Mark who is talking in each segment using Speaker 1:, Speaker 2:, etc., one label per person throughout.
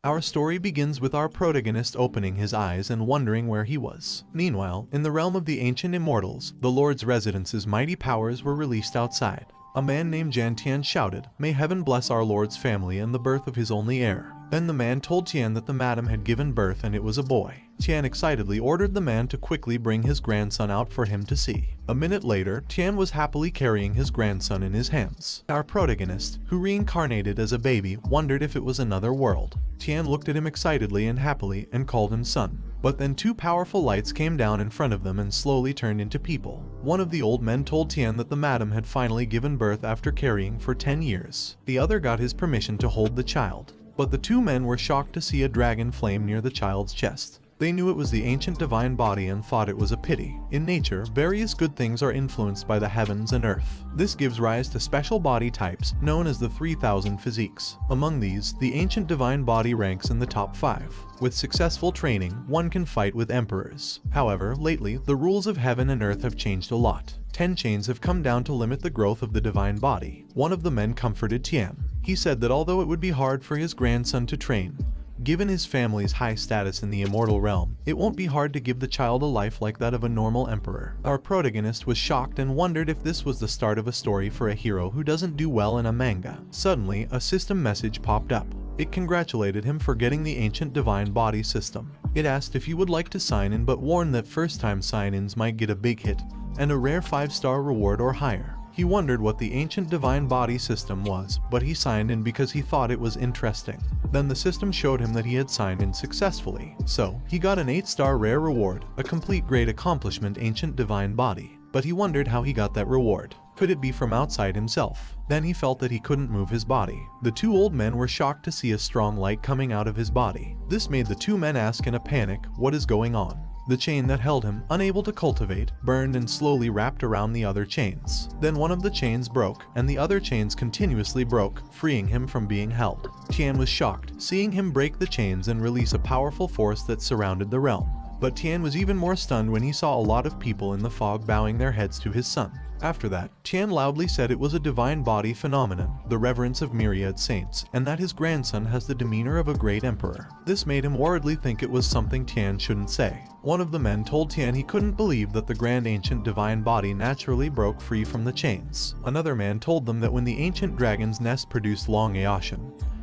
Speaker 1: Our story begins with our protagonist opening his eyes and wondering where he was. Meanwhile, in the realm of the ancient immortals, the Lord's residence's mighty powers were released outside. A man named Jan Tian shouted, "May heaven bless our Lord's family and the birth of his only heir." Then the man told Tian that the madam had given birth and it was a boy. Tian excitedly ordered the man to quickly bring his grandson out for him to see. A minute later, Tian was happily carrying his grandson in his hands. Our protagonist, who reincarnated as a baby, wondered if it was another world. Tian looked at him excitedly and happily and called him son. But then two powerful lights came down in front of them and slowly turned into people. One of the old men told Tian that the madam had finally given birth after carrying for 10 years. The other got his permission to hold the child. But the two men were shocked to see a dragon flame near the child's chest. They knew it was the ancient divine body and thought it was a pity. In nature, various good things are influenced by the heavens and earth. This gives rise to special body types, known as the 3000 physiques. Among these, the ancient divine body ranks in the top 5. With successful training, one can fight with emperors. However, lately, the rules of heaven and earth have changed a lot. 10 chains have come down to limit the growth of the divine body. One of the men comforted Tian. He said that although it would be hard for his grandson to train, given his family's high status in the immortal realm, it won't be hard to give the child a life like that of a normal emperor. Our protagonist was shocked and wondered if this was the start of a story for a hero who doesn't do well in a manga. Suddenly, a system message popped up. It congratulated him for getting the ancient divine body system. It asked if he would like to sign in but warned that first-time sign-ins might get a big hit and a rare 5-star reward or higher. He wondered what the ancient divine body system was, but he signed in because he thought it was interesting. Then the system showed him that he had signed in successfully. So, he got an 8-star rare reward, a complete great accomplishment ancient divine body. But he wondered how he got that reward. Could it be from outside himself? Then he felt that he couldn't move his body. The two old men were shocked to see a strong light coming out of his body. This made the two men ask in a panic, "What is going on?" The chain that held him, unable to cultivate, burned and slowly wrapped around the other chains. Then one of the chains broke, and the other chains continuously broke, freeing him from being held. Tian was shocked, seeing him break the chains and release a powerful force that surrounded the realm. But Tian was even more stunned when he saw a lot of people in the fog bowing their heads to his son. After that, Tian loudly said it was a divine body phenomenon, the reverence of myriad saints, and that his grandson has the demeanor of a great emperor. This made him worriedly think it was something Tian shouldn't say. One of the men told Tian he couldn't believe that the grand ancient divine body naturally broke free from the chains. Another man told them that when the ancient dragon's nest produced long Aoshin,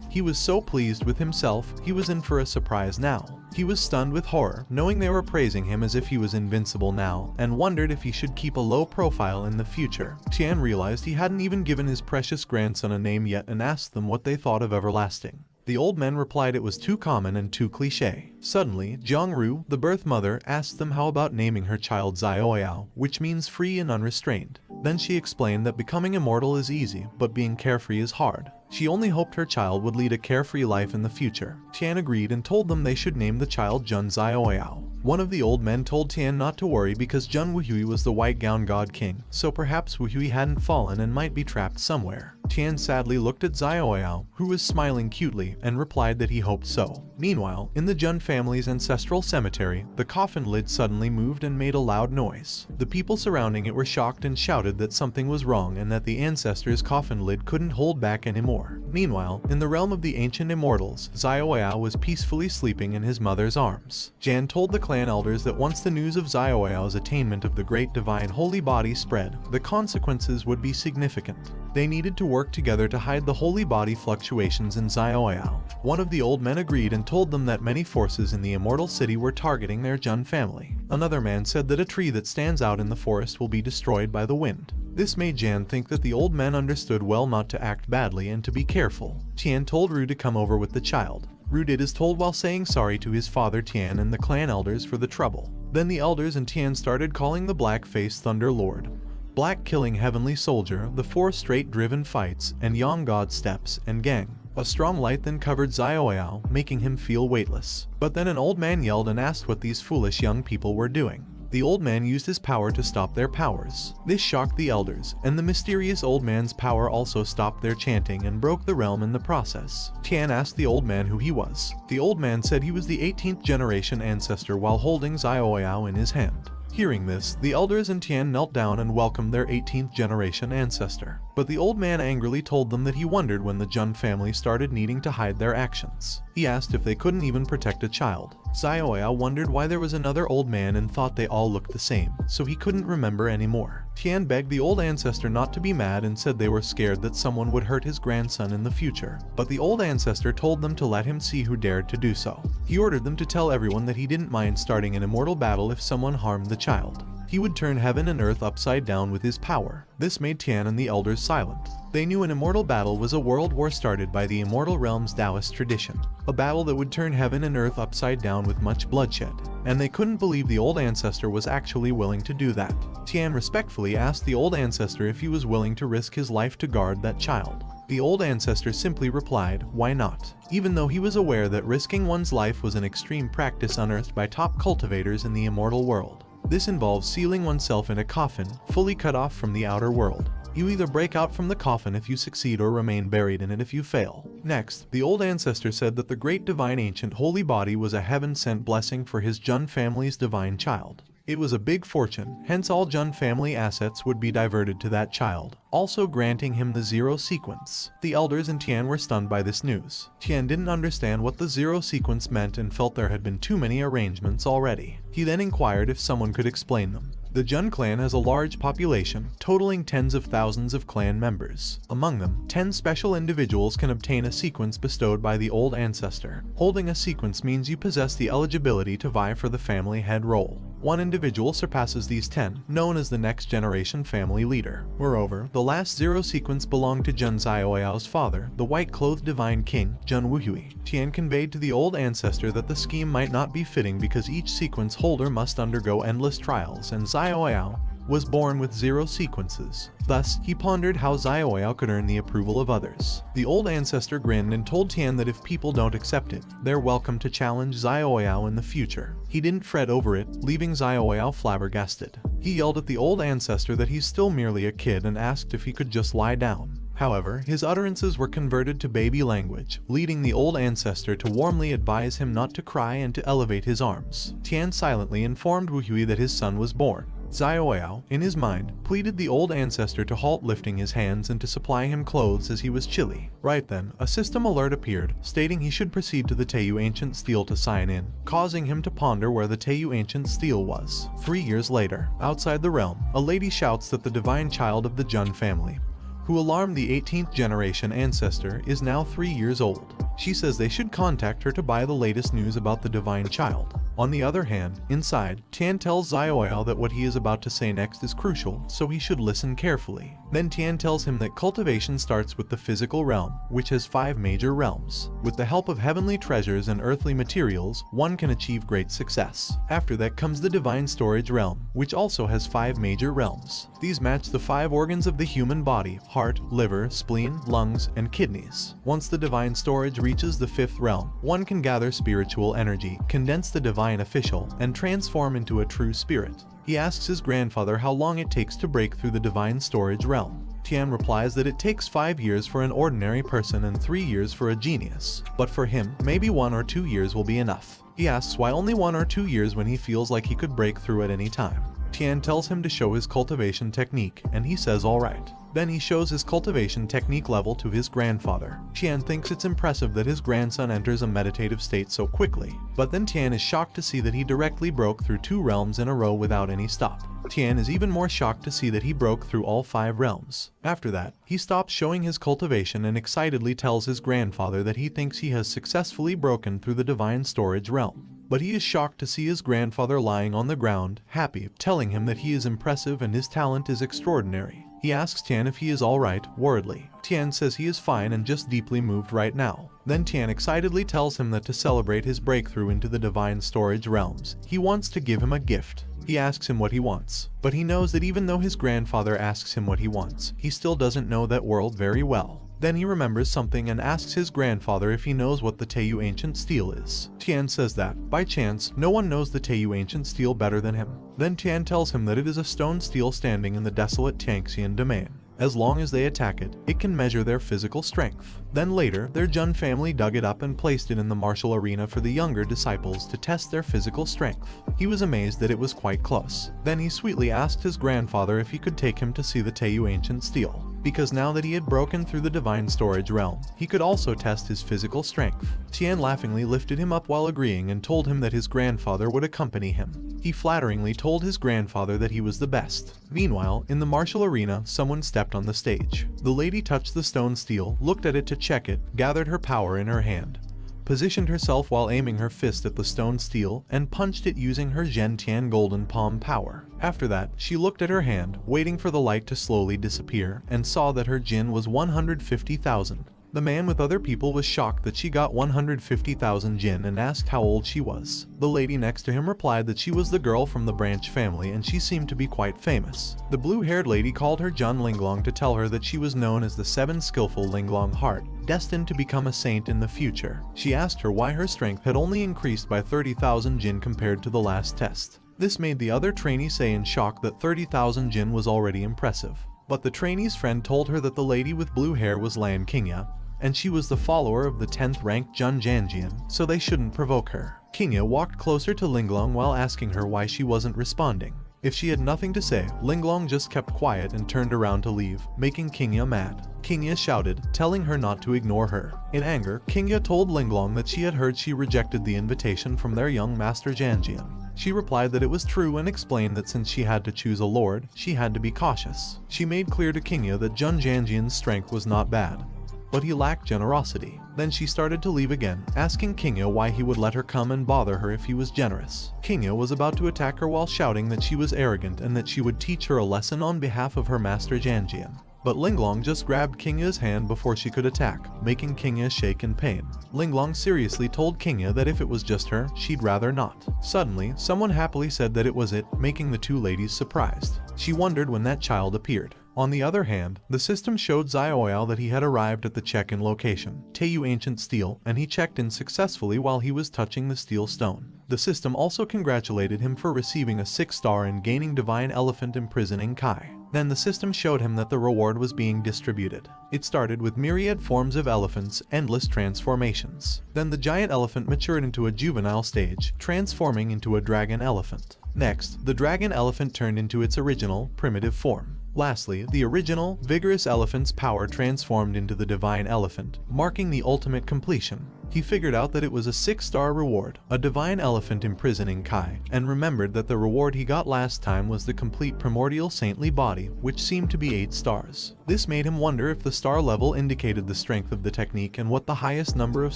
Speaker 1: he was so pleased with himself, he was in for a surprise now. He was stunned with horror, knowing they were praising him as if he was invincible now, and wondered if he should keep a low profile in the future. Tian realized he hadn't even given his precious grandson a name yet and asked them what they thought of everlasting. The old men replied it was too common and too cliché. Suddenly, Zhongru, the birth mother, asked them how about naming her child Xiaoyao, which means free and unrestrained. Then she explained that becoming immortal is easy, but being carefree is hard. She only hoped her child would lead a carefree life in the future. Tian agreed and told them they should name the child Jun Xiaoyao. One of the old men told Tian not to worry because Jun Wuhui was the white gown god king, so perhaps Wuhui hadn't fallen and might be trapped somewhere. Tian sadly looked at Xiaoyao, who was smiling cutely, and replied that he hoped so. Meanwhile, in the Jun family's ancestral cemetery, the coffin lid suddenly moved and made a loud noise. The people surrounding it were shocked and shouted that something was wrong and that the ancestors' coffin lid couldn't hold back anymore. Meanwhile, in the realm of the ancient immortals, Xiaoyao was peacefully sleeping in his mother's arms. Jan told the clan elders that once the news of Xiaoyao's attainment of the great divine holy body spread, the consequences would be significant. They needed to work together to hide the holy body fluctuations in Xiaoyao. One of the old men agreed and told them that many forces in the immortal city were targeting their Jun family. Another man said that a tree that stands out in the forest will be destroyed by the wind. This made Jan think that the old men understood well not to act badly and to be careful. Tian told Ru to come over with the child. Ru did as told while saying sorry to his father Tian and the clan elders for the trouble. Then the elders and Tian started calling the black-faced Thunder Lord, Black killing Heavenly Soldier, the 4 straight driven fights, and Yang God Steps, and Gang. A strong light then covered Xiaoyao, making him feel weightless. But then an old man yelled and asked what these foolish young people were doing. The old man used his power to stop their powers. This shocked the elders, and the mysterious old man's power also stopped their chanting and broke the realm in the process. Tian asked the old man who he was. The old man said he was the 18th generation ancestor while holding Xiaoyao in his hand. Hearing this, the elders and Tian knelt down and welcomed their 18th generation ancestor. But the old man angrily told them that he wondered when the Jun family started needing to hide their actions. He asked if they couldn't even protect a child. Xiaoyao wondered why there was another old man and thought they all looked the same, so he couldn't remember anymore. Tian begged the old ancestor not to be mad and said they were scared that someone would hurt his grandson in the future. But the old ancestor told them to let him see who dared to do so. He ordered them to tell everyone that he didn't mind starting an immortal battle if someone harmed the child. He would turn heaven and earth upside down with his power. This made Tian and the elders silent. They knew an immortal battle was a world war started by the Immortal Realm's Taoist tradition, a battle that would turn heaven and earth upside down with much bloodshed, and they couldn't believe the old ancestor was actually willing to do that. Tian respectfully asked the old ancestor if he was willing to risk his life to guard that child. The old ancestor simply replied, "Why not?" Even though he was aware that risking one's life was an extreme practice unearthed by top cultivators in the immortal world. This involves sealing oneself in a coffin, fully cut off from the outer world. You either break out from the coffin if you succeed or remain buried in it if you fail. Next, the old ancestor said that the great divine ancient holy body was a heaven-sent blessing for his Jun family's divine child. It was a big fortune, hence all Jun family assets would be diverted to that child, also granting him the zero sequence. The elders and Tian were stunned by this news. Tian didn't understand what the zero sequence meant and felt there had been too many arrangements already. He then inquired if someone could explain them. The Jun clan has a large population, totaling tens of thousands of clan members. Among them, 10 special individuals can obtain a sequence bestowed by the old ancestor. Holding a sequence means you possess the eligibility to vie for the family head role. One individual surpasses these 10, known as the next generation family leader. Moreover, the last zero sequence belonged to Jun Xiaoyao's father, the white-clothed divine king, Jun Wuhui. Tian conveyed to the old ancestor that the scheme might not be fitting because each sequence holder must undergo endless trials, and Xiaoyao was born with zero sequences. Thus, he pondered how Xiaoyao could earn the approval of others. The old ancestor grinned and told Tian that if people don't accept it, they're welcome to challenge Xiaoyao in the future. He didn't fret over it, leaving Xiaoyao flabbergasted. He yelled at the old ancestor that he's still merely a kid and asked if he could just lie down. However, his utterances were converted to baby language, leading the old ancestor to warmly advise him not to cry and to elevate his arms. Tian silently informed Wuhui that his son was born. Xiaoyao, in his mind, pleaded the old ancestor to halt lifting his hands and to supply him clothes as he was chilly. Right then, a system alert appeared, stating he should proceed to the Teiyu Ancient Steel to sign in, causing him to ponder where the Teiyu Ancient Steel was. 3 years later, outside the realm, a lady shouts that the divine child of the Jun family, who alarmed the 18th generation ancestor, is now 3 years old. She says they should contact her to buy the latest news about the divine child. On the other hand, inside, Tian tells Xiaoyao that what he is about to say next is crucial, so he should listen carefully. Then Tian tells him that cultivation starts with the physical realm, which has 5 major realms. With the help of heavenly treasures and earthly materials, one can achieve great success. After that comes the divine storage realm, which also has 5 major realms. These match the 5 organs of the human body: heart, liver, spleen, lungs, and kidneys. Once the divine storage reaches the 5th realm, one can gather spiritual energy, condense the divine official, and transform into a true spirit. He asks his grandfather how long it takes to break through the divine storage realm. Tian replies that it takes 5 years for an ordinary person and 3 years for a genius. But for him, maybe 1 or 2 years will be enough. He asks why only 1 or 2 years when he feels like he could break through at any time. Tian tells him to show his cultivation technique, and he says alright. Then he shows his cultivation technique level to his grandfather. Tian thinks it's impressive that his grandson enters a meditative state so quickly, but then Tian is shocked to see that he directly broke through 2 realms in a row without any stop. Tian is even more shocked to see that he broke through all 5 realms. After that, he stops showing his cultivation and excitedly tells his grandfather that he thinks he has successfully broken through the divine storage realm. But he is shocked to see his grandfather lying on the ground, happy, telling him that he is impressive and his talent is extraordinary. He asks Tian if he is alright, worriedly. Tian says he is fine and just deeply moved right now. Then Tian excitedly tells him that to celebrate his breakthrough into the divine storage realms, he wants to give him a gift. He asks him what he wants, but he knows that even though his grandfather asks him what he wants, he still doesn't know that world very well. Then he remembers something and asks his grandfather if he knows what the Teiyu Ancient Steel is. Tian says that, by chance, no one knows the Teiyu Ancient Steel better than him. Then Tian tells him that it is a stone steel standing in the desolate Tianxian domain. As long as they attack it, it can measure their physical strength. Then later, their Jun family dug it up and placed it in the martial arena for the younger disciples to test their physical strength. He was amazed that it was quite close. Then he sweetly asked his grandfather if he could take him to see the Teiyu ancient steel, because now that he had broken through the divine storage realm, he could also test his physical strength. Tian laughingly lifted him up while agreeing and told him that his grandfather would accompany him. He flatteringly told his grandfather that he was the best. Meanwhile, in the martial arena, someone stepped on the stage. The lady touched the stone steel, looked at it to check it, gathered her power in her hand, positioned herself while aiming her fist at the stone steel, and punched it using her Zhentian golden palm power. After that, she looked at her hand, waiting for the light to slowly disappear, and saw that her Jin was 150,000. The man with other people was shocked that she got 150,000 Jin and asked how old she was. The lady next to him replied that she was the girl from the branch family and she seemed to be quite famous. The blue-haired lady called her Jun Linglong to tell her that she was known as the 7 skillful Linglong heart, destined to become a saint in the future. She asked her why her strength had only increased by 30,000 Jin compared to the last test. This made the other trainee say in shock that 30,000 Jin was already impressive. But the trainee's friend told her that the lady with blue hair was Lan Qingya, and she was the follower of the 10th ranked Jun Zhanjian, so they shouldn't provoke her. Qingya walked closer to Linglong while asking her why she wasn't responding. If she had nothing to say, Linglong just kept quiet and turned around to leave, making Qingya mad. Qingya shouted, telling her not to ignore her. In anger, Qingya told Linglong that she had heard she rejected the invitation from their young master Zhanjian. She replied that it was true and explained that since she had to choose a lord, she had to be cautious. She made clear to Qingya that Jun Zhanjian's strength was not bad, but he lacked generosity. Then she started to leave again, asking Qingya why he would let her come and bother her if he was generous. Qingya was about to attack her while shouting that she was arrogant and that she would teach her a lesson on behalf of her master Zhanjian. But Linglong just grabbed Qingya's hand before she could attack, making Qingya shake in pain. Linglong seriously told Qingya that if it was just her, she'd rather not. Suddenly, someone happily said that it was it, making the two ladies surprised. She wondered when that child appeared. On the other hand, the system showed Xiaoyao that he had arrived at the check-in location, Teiyu Ancient Steel, and he checked in successfully while he was touching the steel stone. The system also congratulated him for receiving a 6-star and gaining Divine Elephant Imprisoning Kai. Then the system showed him that the reward was being distributed. It started with myriad forms of elephants, endless transformations. Then the giant elephant matured into a juvenile stage, transforming into a dragon elephant. Next, the dragon elephant turned into its original, primitive form. Lastly, the original, vigorous elephant's power transformed into the divine elephant, marking the ultimate completion. He figured out that it was a 6-star reward, a divine elephant imprisoning Kai, and remembered that the reward he got last time was the complete primordial saintly body, which seemed to be 8 stars. This made him wonder if the star level indicated the strength of the technique and what the highest number of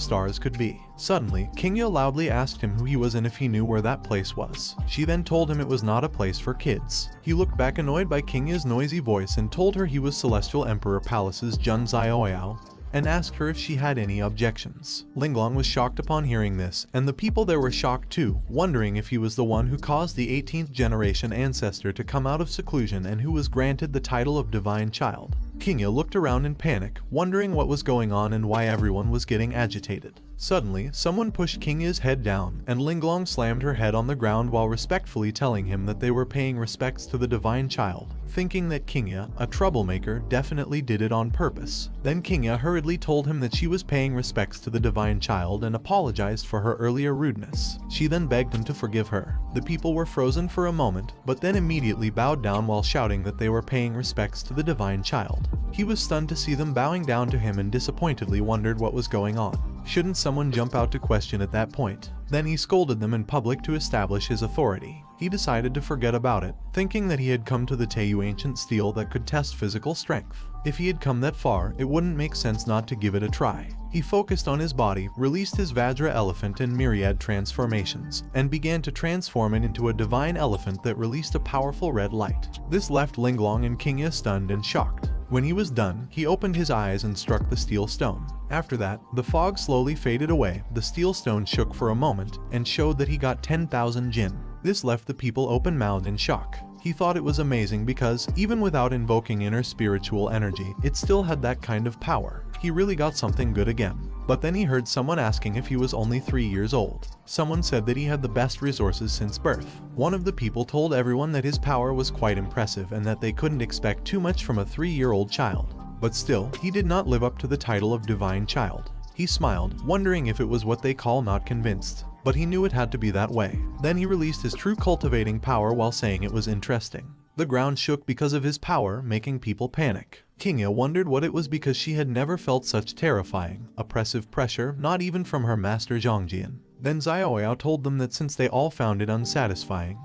Speaker 1: stars could be. Suddenly, Qingya loudly asked him who he was and if he knew where that place was. She then told him it was not a place for kids. He looked back annoyed by Qingya's noisy voice and told her he was Celestial Emperor Palace's Jun Xiaoyao, and asked her if she had any objections. Linglong was shocked upon hearing this, and the people there were shocked too, wondering if he was the one who caused the 18th generation ancestor to come out of seclusion and who was granted the title of Divine Child. Qingya looked around in panic, wondering what was going on and why everyone was getting agitated. Suddenly, someone pushed Qingya's head down, and Linglong slammed her head on the ground while respectfully telling him that they were paying respects to the Divine Child, thinking that Qingya, a troublemaker, definitely did it on purpose. Then Qingya hurriedly told him that she was paying respects to the Divine Child and apologized for her earlier rudeness. She then begged him to forgive her. The people were frozen for a moment, but then immediately bowed down while shouting that they were paying respects to the Divine Child. He was stunned to see them bowing down to him and disappointedly wondered what was going on. Shouldn't someone jump out to question at that point? Then he scolded them in public to establish his authority. He decided to forget about it, thinking that he had come to the Teiyu Ancient Steel that could test physical strength. If he had come that far, it wouldn't make sense not to give it a try. He focused on his body, released his Vajra elephant in myriad transformations, and began to transform it into a divine elephant that released a powerful red light. This left Linglong and Qingya stunned and shocked. When he was done, he opened his eyes and struck the steel stone. After that, the fog slowly faded away, the steel stone shook for a moment, and showed that he got 10,000 Jin. This left the people open-mouthed in shock. He thought it was amazing because, even without invoking inner spiritual energy, it still had that kind of power. He really got something good again. But then he heard someone asking if he was only 3 years old. Someone said that he had the best resources since birth. One of the people told everyone that his power was quite impressive and that they couldn't expect too much from a 3-year-old child. But still, he did not live up to the title of divine child. He smiled, wondering if it was what they call not convinced. But he knew it had to be that way. Then he released his true cultivating power while saying it was interesting. The ground shook because of his power, making people panic. Kingya wondered what it was because she had never felt such terrifying, oppressive pressure, not even from her master Zhongjian. Then Xiaoyao told them that since they all found it unsatisfying,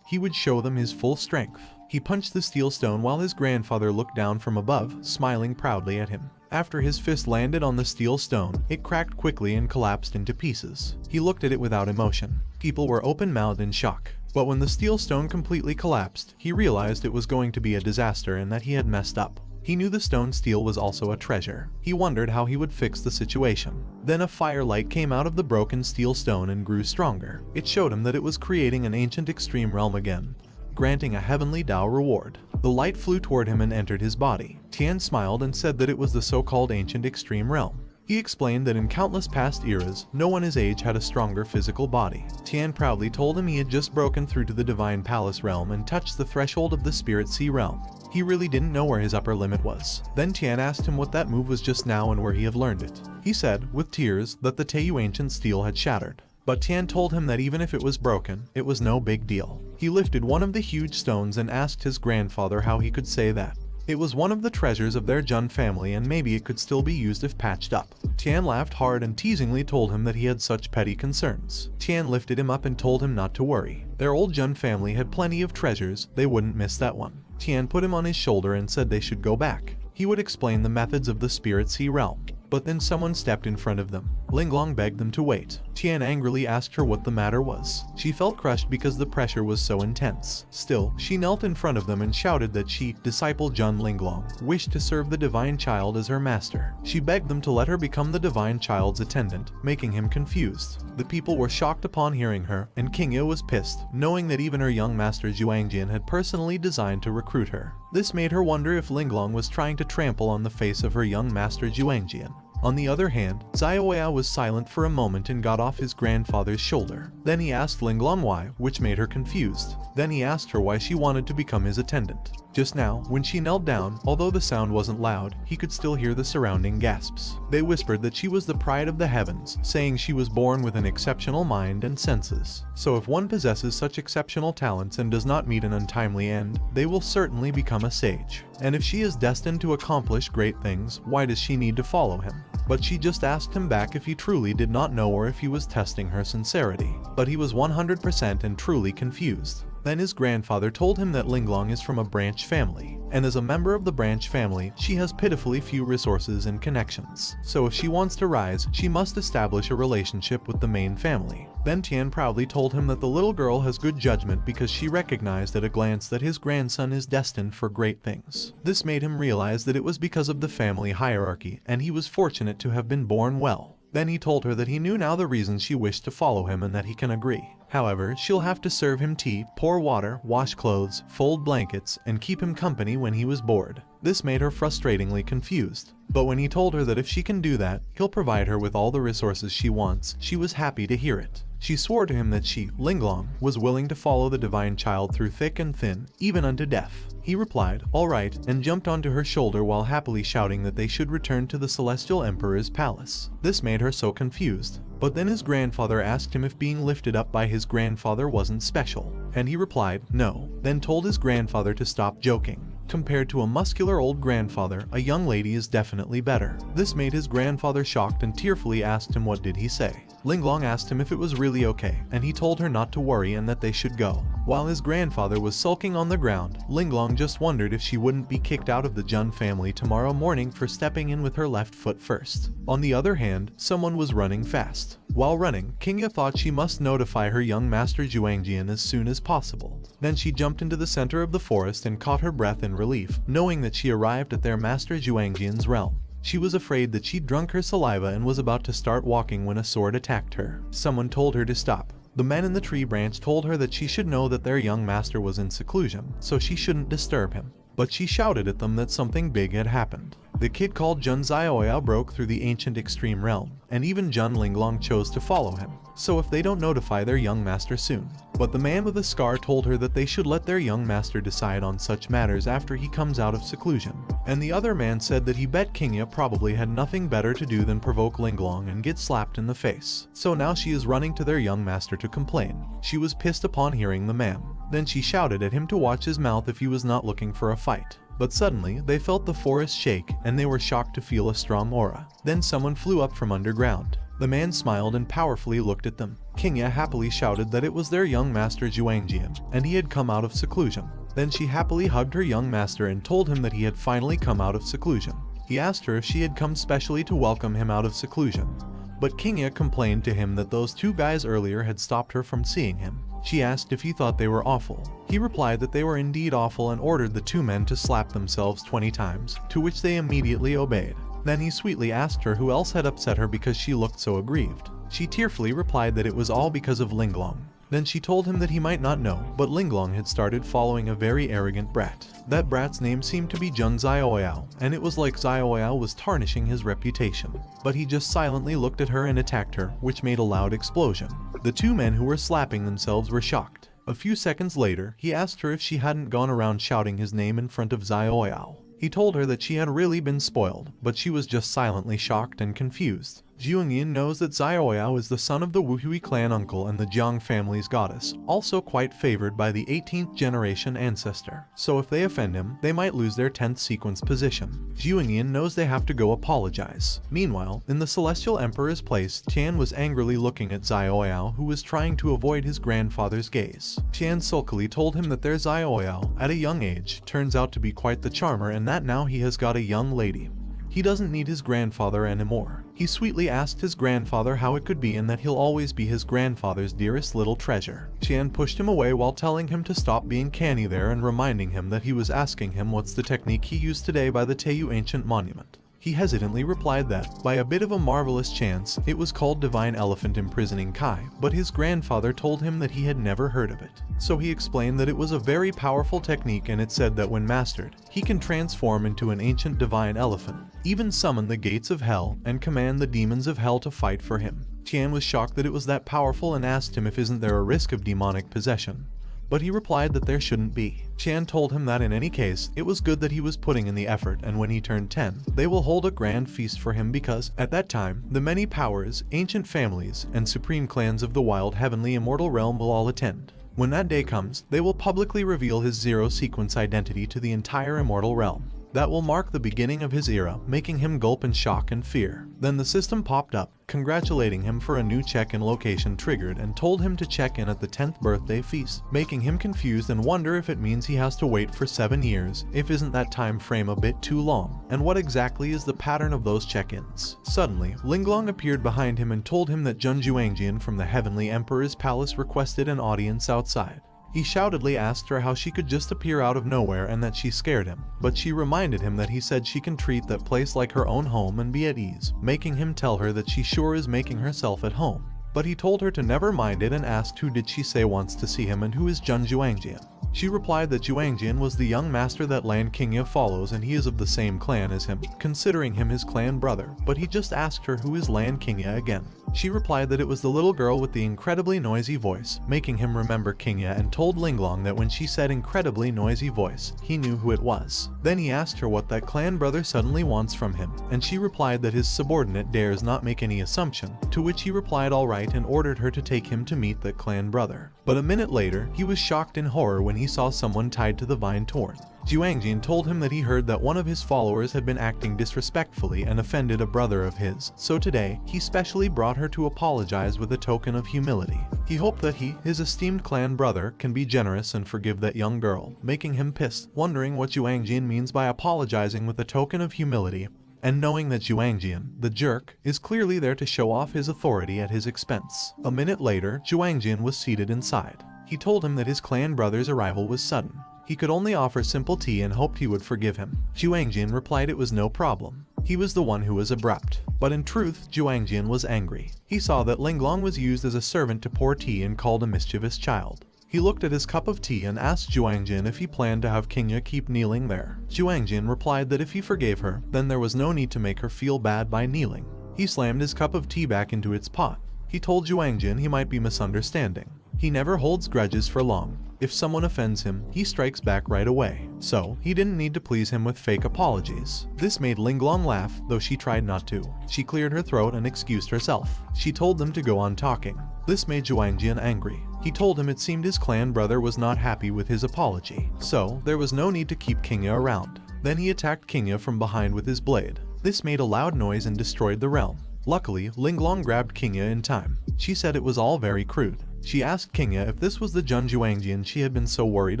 Speaker 1: he would show them his full strength. He punched the steel stone while his grandfather looked down from above, smiling proudly at him. After his fist landed on the steel stone, it cracked quickly and collapsed into pieces. He looked at it without emotion. People were open-mouthed in shock. But when the steel stone completely collapsed, he realized it was going to be a disaster and that he had messed up. He knew the stone steel was also a treasure. He wondered how he would fix the situation. Then a firelight came out of the broken steel stone and grew stronger. It showed him that it was creating an ancient extreme realm again, granting a heavenly Dao reward. The light flew toward him and entered his body. Tian smiled and said that it was the so-called ancient extreme realm. He explained that in countless past eras, no one his age had a stronger physical body. Tian proudly told him he had just broken through to the Divine Palace realm and touched the threshold of the Spirit Sea realm. He really didn't know where his upper limit was. Then Tian asked him what that move was just now and where he had learned it. He said, with tears, that the Teiyu ancient steel had shattered. But Tian told him that even if it was broken, it was no big deal. He lifted one of the huge stones and asked his grandfather how he could say that. It was one of the treasures of their Jun family and maybe it could still be used if patched up. Tian laughed hard and teasingly told him that he had such petty concerns. Tian lifted him up and told him not to worry. Their old Jun family had plenty of treasures, they wouldn't miss that one. Tian put him on his shoulder and said they should go back. He would explain the methods of the Spirit Sea realm. But then someone stepped in front of them. Linglong begged them to wait. Tian angrily asked her what the matter was. She felt crushed because the pressure was so intense. Still, she knelt in front of them and shouted that she, disciple Jun Linglong, wished to serve the Divine Child as her master. She begged them to let her become the Divine Child's attendant, making him confused. The people were shocked upon hearing her, and Kingya was pissed, knowing that even her young master Zhuangjian had personally designed to recruit her. This made her wonder if Linglong was trying to trample on the face of her young master Zhuangjian. On the other hand, Xiaoyao was silent for a moment and got off his grandfather's shoulder. Then he asked Linglong why, which made her confused. Then he asked her why she wanted to become his attendant. Just now, when she knelt down, although the sound wasn't loud, he could still hear the surrounding gasps. They whispered that she was the pride of the heavens, saying she was born with an exceptional mind and senses. So if one possesses such exceptional talents and does not meet an untimely end, they will certainly become a sage. And if she is destined to accomplish great things, why does she need to follow him? But she just asked him back if he truly did not know or if he was testing her sincerity. But he was 100% and truly confused. Then his grandfather told him that Linglong is from a branch family, and as a member of the branch family, she has pitifully few resources and connections. So if she wants to rise, she must establish a relationship with the main family. Then Tian proudly told him that the little girl has good judgment because she recognized at a glance that his grandson is destined for great things. This made him realize that it was because of the family hierarchy, and he was fortunate to have been born well. Then he told her that he knew now the reason she wished to follow him and that he can agree. However, she'll have to serve him tea, pour water, wash clothes, fold blankets, and keep him company when he was bored. This made her frustratingly confused. But when he told her that if she can do that, he'll provide her with all the resources she wants, she was happy to hear it. She swore to him that she, Linglong, was willing to follow the Divine Child through thick and thin, even unto death. He replied, "All right," and jumped onto her shoulder while happily shouting that they should return to the Celestial Emperor's palace. This made her so confused. But then his grandfather asked him if being lifted up by his grandfather wasn't special, and he replied, no, then told his grandfather to stop joking. Compared to a muscular old grandfather, a young lady is definitely better. This made his grandfather shocked and tearfully asked him what did he say. Linglong asked him if it was really okay, and he told her not to worry and that they should go. While his grandfather was sulking on the ground, Linglong just wondered if she wouldn't be kicked out of the Jun family tomorrow morning for stepping in with her left foot first. On the other hand, someone was running fast. While running, Kingya thought she must notify her young master Zhuangjian as soon as possible. Then she jumped into the center of the forest and caught her breath in relief, knowing that she arrived at their master Zhuangjian's realm. She was afraid that she'd drunk her saliva and was about to start walking when a sword attacked her. Someone told her to stop. The men in the tree branch told her that she should know that their young master was in seclusion, so she shouldn't disturb him. But she shouted at them that something big had happened. The kid called Jun Xiaoyao broke through the ancient extreme realm, and even Jun Linglong chose to follow him, so if they don't notify their young master soon. But the man with the scar told her that they should let their young master decide on such matters after he comes out of seclusion. And the other man said that he bet Kingya probably had nothing better to do than provoke Linglong and get slapped in the face. So now she is running to their young master to complain. She was pissed upon hearing the man. Then she shouted at him to watch his mouth if he was not looking for a fight. But suddenly, they felt the forest shake, and they were shocked to feel a strong aura. Then someone flew up from underground. The man smiled and powerfully looked at them. Kingya happily shouted that it was their young master Juangjian, and he had come out of seclusion. Then she happily hugged her young master and told him that he had finally come out of seclusion. He asked her if she had come specially to welcome him out of seclusion. But Kingya complained to him that those two guys earlier had stopped her from seeing him. She asked if he thought they were awful. He replied that they were indeed awful and ordered the two men to slap themselves 20 times, to which they immediately obeyed. Then he sweetly asked her who else had upset her because she looked so aggrieved. She tearfully replied that it was all because of Linglong. Then she told him that he might not know, but Linglong had started following a very arrogant brat. That brat's name seemed to be Jun Xiaoyao, and it was like Xiaoyao was tarnishing his reputation. But he just silently looked at her and attacked her, which made a loud explosion. The two men who were slapping themselves were shocked. A few seconds later, he asked her if she hadn't gone around shouting his name in front of Xiaoyao. He told her that she had really been spoiled, but she was just silently shocked and confused. Jiangyin knows that Xiaoyao is the son of the Wuhui clan uncle and the Jiang family's goddess, also quite favored by the 18th generation ancestor. So if they offend him, they might lose their 10th sequence position. Jiangyin knows they have to go apologize. Meanwhile, in the Celestial Emperor's place, Tian was angrily looking at Xiaoyao, who was trying to avoid his grandfather's gaze. Tian sulkily told him that their Xiaoyao, at a young age, turns out to be quite the charmer and that now he has got a young lady. He doesn't need his grandfather anymore. He sweetly asked his grandfather how it could be and that he'll always be his grandfather's dearest little treasure. Tian pushed him away while telling him to stop being canny there and reminding him that he was asking him what's the technique he used today by the Teiyu ancient monument. He hesitantly replied that, by a bit of a marvelous chance, it was called Divine Elephant Imprisoning Kai, but his grandfather told him that he had never heard of it. So he explained that it was a very powerful technique and it said that when mastered, he can transform into an ancient divine elephant, even summon the gates of hell, and command the demons of hell to fight for him. Tian was shocked that it was that powerful and asked him if isn't there a risk of demonic possession. But he replied that there shouldn't be. Tian told him that in any case, it was good that he was putting in the effort, and when he turned 10, they will hold a grand feast for him because, at that time, the many powers, ancient families, and supreme clans of the wild heavenly immortal realm will all attend. When that day comes, they will publicly reveal his zero-sequence identity to the entire immortal realm. That will mark the beginning of his era, making him gulp in shock and fear. Then the system popped up, congratulating him for a new check-in location triggered and told him to check in at the 10th birthday feast, making him confused and wonder if it means he has to wait for 7 years, if isn't that time frame a bit too long, and what exactly is the pattern of those check-ins. Suddenly, Linglong appeared behind him and told him that Jun Juangjian from the Heavenly Emperor's palace requested an audience outside. He shoutedly asked her how she could just appear out of nowhere and that she scared him, but she reminded him that he said she can treat that place like her own home and be at ease, making him tell her that she sure is making herself at home. But he told her to never mind it and asked who did she say wants to see him and who is Jun Juangjian. She replied that Juangjian was the young master that Lan Qingya follows and he is of the same clan as him, considering him his clan brother, but he just asked her who is Lan Qingya again. She replied that it was the little girl with the incredibly noisy voice, making him remember Qingya and told Linglong that when she said incredibly noisy voice, he knew who it was. Then he asked her what that clan brother suddenly wants from him, and she replied that his subordinate dares not make any assumption, to which he replied alright and ordered her to take him to meet that clan brother. But a minute later, he was shocked in horror when he saw someone tied to the vine torn. Juangjian told him that he heard that one of his followers had been acting disrespectfully and offended a brother of his, so today, he specially brought her to apologize with a token of humility. He hoped that he, his esteemed clan brother, can be generous and forgive that young girl, making him pissed, wondering what Juangjian means by apologizing with a token of humility, and knowing that Juangjian, the jerk, is clearly there to show off his authority at his expense. A minute later, Juangjian was seated inside. He told him that his clan brother's arrival was sudden. He could only offer simple tea and hoped he would forgive him. Juangjian replied it was no problem. He was the one who was abrupt. But in truth, Juangjian was angry. He saw that Linglong was used as a servant to pour tea and called a mischievous child. He looked at his cup of tea and asked Juangjin if he planned to have Qingya keep kneeling there. Juangjin replied that if he forgave her, then there was no need to make her feel bad by kneeling. He slammed his cup of tea back into its pot. He told Juangjin he might be misunderstanding. He never holds grudges for long. If someone offends him, he strikes back right away. So, he didn't need to please him with fake apologies. This made Linglong laugh, though she tried not to. She cleared her throat and excused herself. She told them to go on talking. This made Juangjin angry. He told him it seemed his clan brother was not happy with his apology. So, there was no need to keep Qingya around. Then he attacked Qingya from behind with his blade. This made a loud noise and destroyed the realm. Luckily, Linglong grabbed Qingya in time. She said it was all very crude. She asked Qingya if this was the Jun Juangjin she had been so worried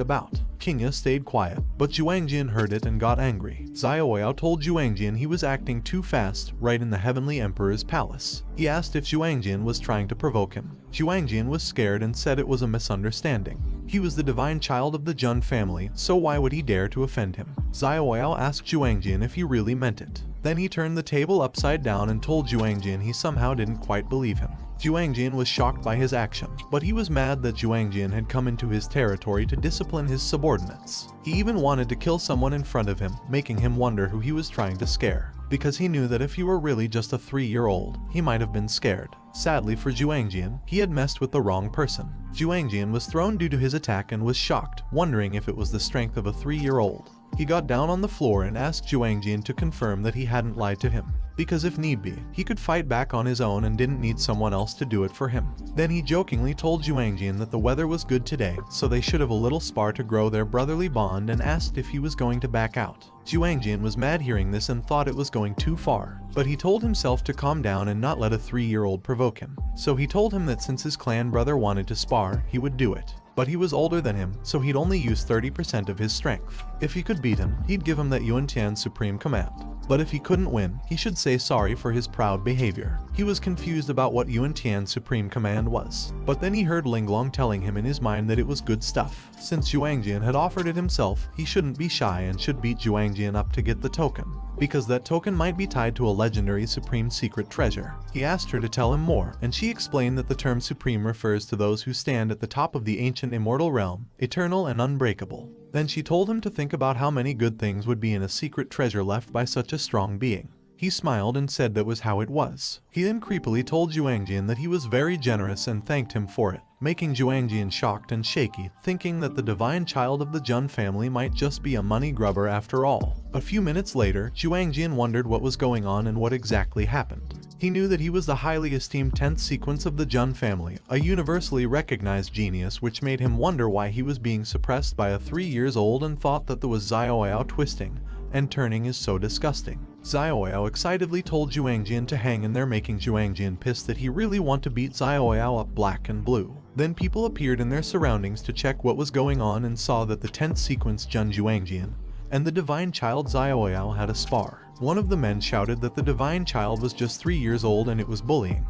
Speaker 1: about. Qingya stayed quiet, but Juangjin heard it and got angry. Xiaoyao told Juangjin he was acting too fast right in the Heavenly Emperor's palace. He asked if Juangjin was trying to provoke him. Juangjin was scared and said it was a misunderstanding. He was the divine child of the Jun family, so why would he dare to offend him? Xiaoyao asked Juangjin if he really meant it. Then he turned the table upside down and told Juangjin he somehow didn't quite believe him. Juangjin was shocked by his action, but he was mad that Juangjin had come into his territory to discipline his subordinates. He even wanted to kill someone in front of him, making him wonder who he was trying to scare. Because he knew that if he were really just a 3-year-old, he might have been scared. Sadly for Juangjin, he had messed with the wrong person. Juangjin was thrown due to his attack and was shocked, wondering if it was the strength of a 3-year-old. He got down on the floor and asked Juangjin to confirm that he hadn't lied to him, because if need be, he could fight back on his own and didn't need someone else to do it for him. Then he jokingly told Juangjin that the weather was good today, so they should have a little spar to grow their brotherly bond, and asked if he was going to back out. Juangjin was mad hearing this and thought it was going too far, but he told himself to calm down and not let a 3-year-old provoke him. So he told him that since his clan brother wanted to spar, he would do it. But he was older than him, so he'd only use 30% of his strength. If he could beat him, he'd give him that Yuantian's supreme command. But if he couldn't win, he should say sorry for his proud behavior. He was confused about what Yuantian's supreme command was. But then he heard Linglong telling him in his mind that it was good stuff. Since Juangjin had offered it himself, he shouldn't be shy and should beat Juangjin up to get the token, because that token might be tied to a legendary supreme secret treasure. He asked her to tell him more, and she explained that the term supreme refers to those who stand at the top of the ancient immortal realm, eternal and unbreakable. Then she told him to think about how many good things would be in a secret treasure left by such a strong being. He smiled and said that was how it was. He then creepily told Juangjin that he was very generous and thanked him for it, making Juangjin shocked and shaky, thinking that the divine child of the Jun family might just be a money grubber after all. A few minutes later, Juangjin wondered what was going on and what exactly happened. He knew that he was the highly esteemed 10th sequence of the Jun family, a universally recognized genius, which made him wonder why he was being suppressed by a 3-year-old and thought that there was Xiaoyao twisting and turning is so disgusting. Xiaoyao excitedly told Juangjin to hang in there, making Juangjin pissed that he really want to beat Xiaoyao up black and blue. Then people appeared in their surroundings to check what was going on and saw that the 10th sequence Jun Juangjin and the divine child Xiaoyao had a spar. One of the men shouted that the divine child was just 3 years old and it was bullying.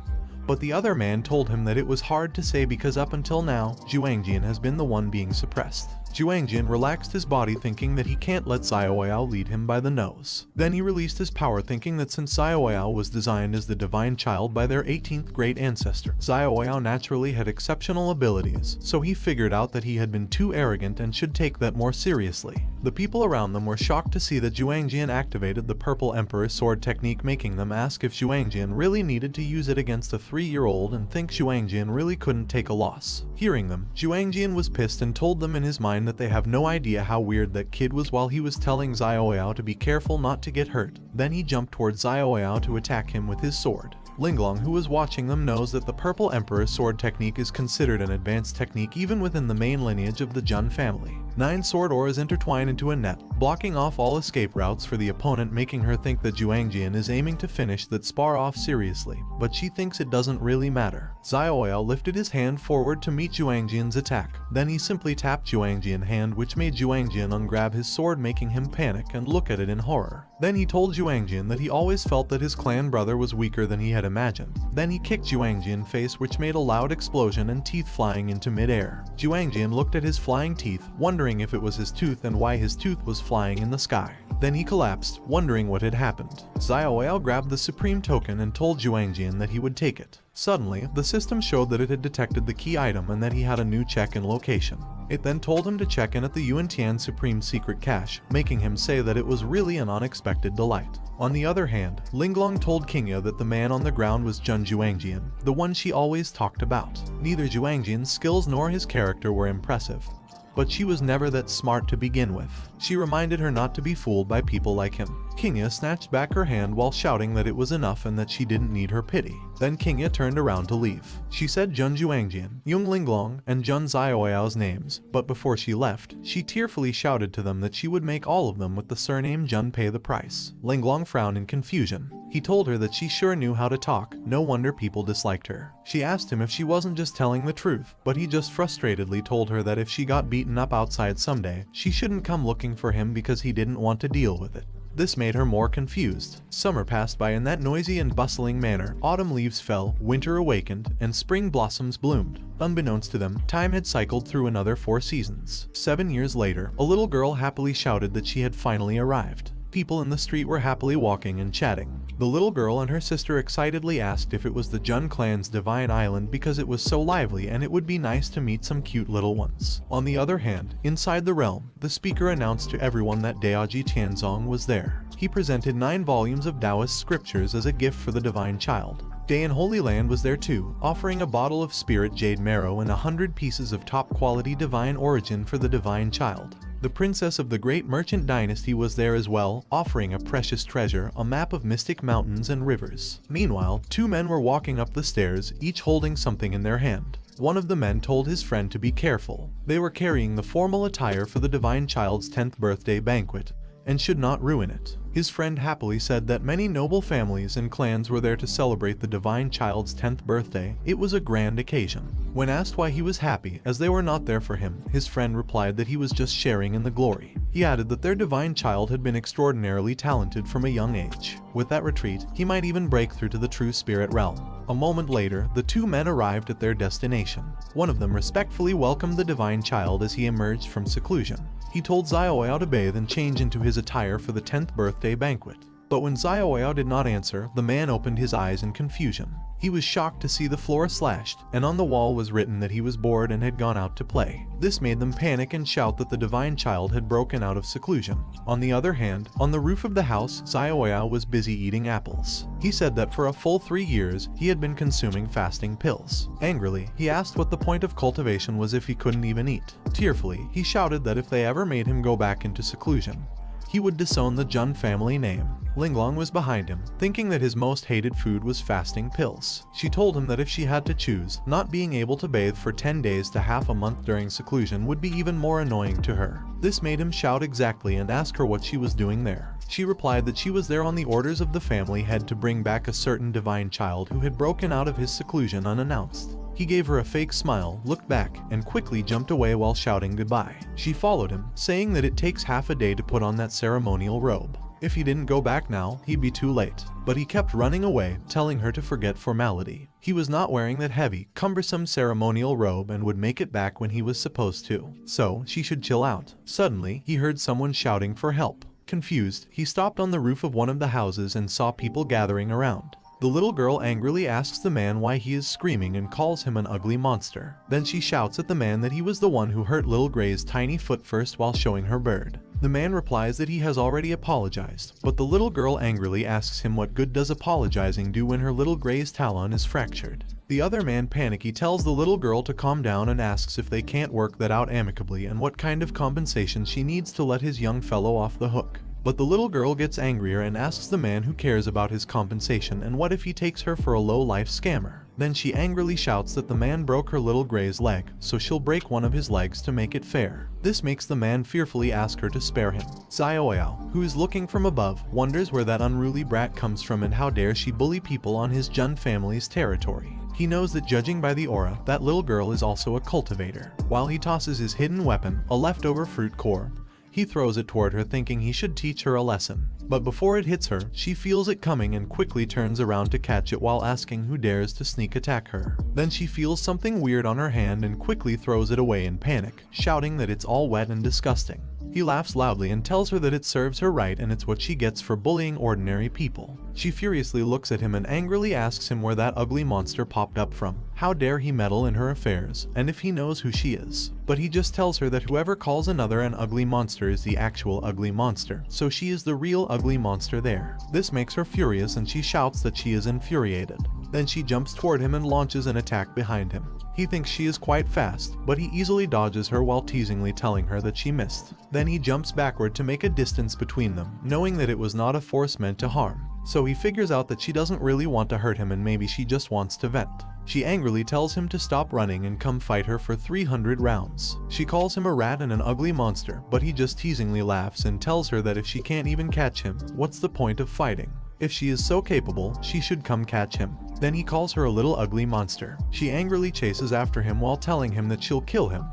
Speaker 1: But the other man told him that it was hard to say because up until now, Juangjin has been the one being suppressed. Juangjin relaxed his body, thinking that he can't let Xiaoyao lead him by the nose. Then he released his power, thinking that since Xiaoyao was designed as the divine child by their 18th great ancestor, Xiaoyao naturally had exceptional abilities, so he figured out that he had been too arrogant and should take that more seriously. The people around them were shocked to see that Juangjin activated the Purple Emperor's sword technique, making them ask if Juangjin really needed to use it against a 3-year-old and think Juangjin really couldn't take a loss. Hearing them, Juangjin was pissed and told them in his mind that they have no idea how weird that kid was while he was telling Xiaoyao to be careful not to get hurt. Then he jumped towards Xiaoyao to attack him with his sword. Linglong, who was watching them, knows that the Purple Emperor's sword technique is considered an advanced technique even within the main lineage of the Jun family. 9 sword oars intertwine into a net, blocking off all escape routes for the opponent, making her think that Juangjin is aiming to finish that spar off seriously, but she thinks it doesn't really matter. Xiaoyao lifted his hand forward to meet Juangjin's attack. Then he simply tapped Juangjin's hand, which made Juangjin ungrab his sword, making him panic and look at it in horror. Then he told Juangjin that he always felt that his clan brother was weaker than he had imagined. Then he kicked Juangjin's face, which made a loud explosion and teeth flying into mid-air. Juangjin looked at his flying teeth, wondering if it was his tooth and why his tooth was flying in the sky. Then he collapsed, wondering what had happened. Xiaoyao grabbed the supreme token and told Juangjin that he would take it. Suddenly, the system showed that it had detected the key item and that he had a new check-in location. It then told him to check in at the Yuantian Supreme Secret Cache, making him say that it was really an unexpected delight. On the other hand, Linglong told Qingya that the man on the ground was Jun Xiaoyao, the one she always talked about. Neither Xiaoyang's skills nor his character were impressive, but she was never that smart to begin with. She reminded her not to be fooled by people like him. Qingya snatched back her hand while shouting that it was enough and that she didn't need her pity. Then Qingya turned around to leave. She said Jun Xiaoyao, Yung Linglong, and Jun Xiaoyao's names, but before she left, she tearfully shouted to them that she would make all of them with the surname Jun pay the price. Linglong frowned in confusion. He told her that she sure knew how to talk, no wonder people disliked her. She asked him if she wasn't just telling the truth, but he just frustratedly told her that if she got beaten up outside someday, she shouldn't come looking for him because he didn't want to deal with it. This made her more confused. Summer passed by in that noisy and bustling manner. Autumn leaves fell, winter awakened, and spring blossoms bloomed. Unbeknownst to them, time had cycled through another 4 seasons. 7 years later, a little girl happily shouted that she had finally arrived. People in the street were happily walking and chatting. The little girl and her sister excitedly asked if it was the Jun clan's divine island because it was so lively and it would be nice to meet some cute little ones. On the other hand, inside the realm, the speaker announced to everyone that Daoji Tianzong was there. He presented 9 volumes of Taoist scriptures as a gift for the divine child. Day in Holy Land was there too, offering a bottle of spirit jade marrow and 100 pieces of top-quality divine origin for the divine child. The princess of the great merchant dynasty was there as well, offering a precious treasure, a map of mystic mountains and rivers. Meanwhile, 2 men were walking up the stairs, each holding something in their hand. One of the men told his friend to be careful. They were carrying the formal attire for the divine child's 10th birthday banquet, and should not ruin it. His friend happily said that many noble families and clans were there to celebrate the divine child's 10th birthday. It was a grand occasion. When asked why he was happy, as they were not there for him, his friend replied that he was just sharing in the glory. He added that their divine child had been extraordinarily talented from a young age. With that retreat, he might even break through to the true spirit realm. A moment later, the 2 men arrived at their destination. One of them respectfully welcomed the divine child as he emerged from seclusion. He told Xiaoyao to bathe and change into his attire for the 10th birthday banquet. But when Xiaoyao did not answer, the man opened his eyes in confusion. He was shocked to see the floor slashed, and on the wall was written that he was bored and had gone out to play. This made them panic and shout that the divine child had broken out of seclusion. On the other hand, on the roof of the house, Xiaoyao was busy eating apples. He said that for a full 3 years, he had been consuming fasting pills. Angrily, he asked what the point of cultivation was if he couldn't even eat. Tearfully, he shouted that if they ever made him go back into seclusion, he would disown the Jun family name. Linglong was behind him, thinking that his most hated food was fasting pills. She told him that if she had to choose, not being able to bathe for 10 days to half a month during seclusion would be even more annoying to her. This made him shout exactly and ask her what she was doing there. She replied that she was there on the orders of the family head to bring back a certain divine child who had broken out of his seclusion unannounced. He gave her a fake smile, looked back, and quickly jumped away while shouting goodbye. She followed him, saying that it takes half a day to put on that ceremonial robe. If he didn't go back now, he'd be too late. But he kept running away, telling her to forget formality. He was not wearing that heavy, cumbersome ceremonial robe and would make it back when he was supposed to. So, she should chill out. Suddenly, he heard someone shouting for help. Confused, he stopped on the roof of one of the houses and saw people gathering around. The little girl angrily asks the man why he is screaming and calls him an ugly monster. Then she shouts at the man that he was the one who hurt little Gray's tiny foot first while showing her bird. The man replies that he has already apologized, but the little girl angrily asks him what good does apologizing do when her little Gray's talon is fractured. The other man panicky tells the little girl to calm down and asks if they can't work that out amicably and what kind of compensation she needs to let his young fellow off the hook. But the little girl gets angrier and asks the man who cares about his compensation and what if he takes her for a low-life scammer. Then she angrily shouts that the man broke her little Gray's leg, so she'll break one of his legs to make it fair. This makes the man fearfully ask her to spare him. Xiaoyao, who is looking from above, wonders where that unruly brat comes from and how dare she bully people on his Jun family's territory. He knows that judging by the aura, that little girl is also a cultivator. While he tosses his hidden weapon, a leftover fruit core, he throws it toward her thinking he should teach her a lesson. But before it hits her, she feels it coming and quickly turns around to catch it while asking who dares to sneak attack her. Then she feels something weird on her hand and quickly throws it away in panic, shouting that it's all wet and disgusting. He laughs loudly and tells her that it serves her right and it's what she gets for bullying ordinary people. She furiously looks at him and angrily asks him where that ugly monster popped up from. How dare he meddle in her affairs, and if he knows who she is. But he just tells her that whoever calls another an ugly monster is the actual ugly monster, so she is the real ugly monster there. This makes her furious and she shouts that she is infuriated. Then she jumps toward him and launches an attack behind him. He thinks she is quite fast, but he easily dodges her while teasingly telling her that she missed. Then he jumps backward to make a distance between them, knowing that it was not a force meant to harm. So he figures out that she doesn't really want to hurt him and maybe she just wants to vent. She angrily tells him to stop running and come fight her for 300 rounds. She calls him a rat and an ugly monster, but he just teasingly laughs and tells her that if she can't even catch him, what's the point of fighting? If she is so capable, she should come catch him. Then he calls her a little ugly monster. She angrily chases after him while telling him that she'll kill him.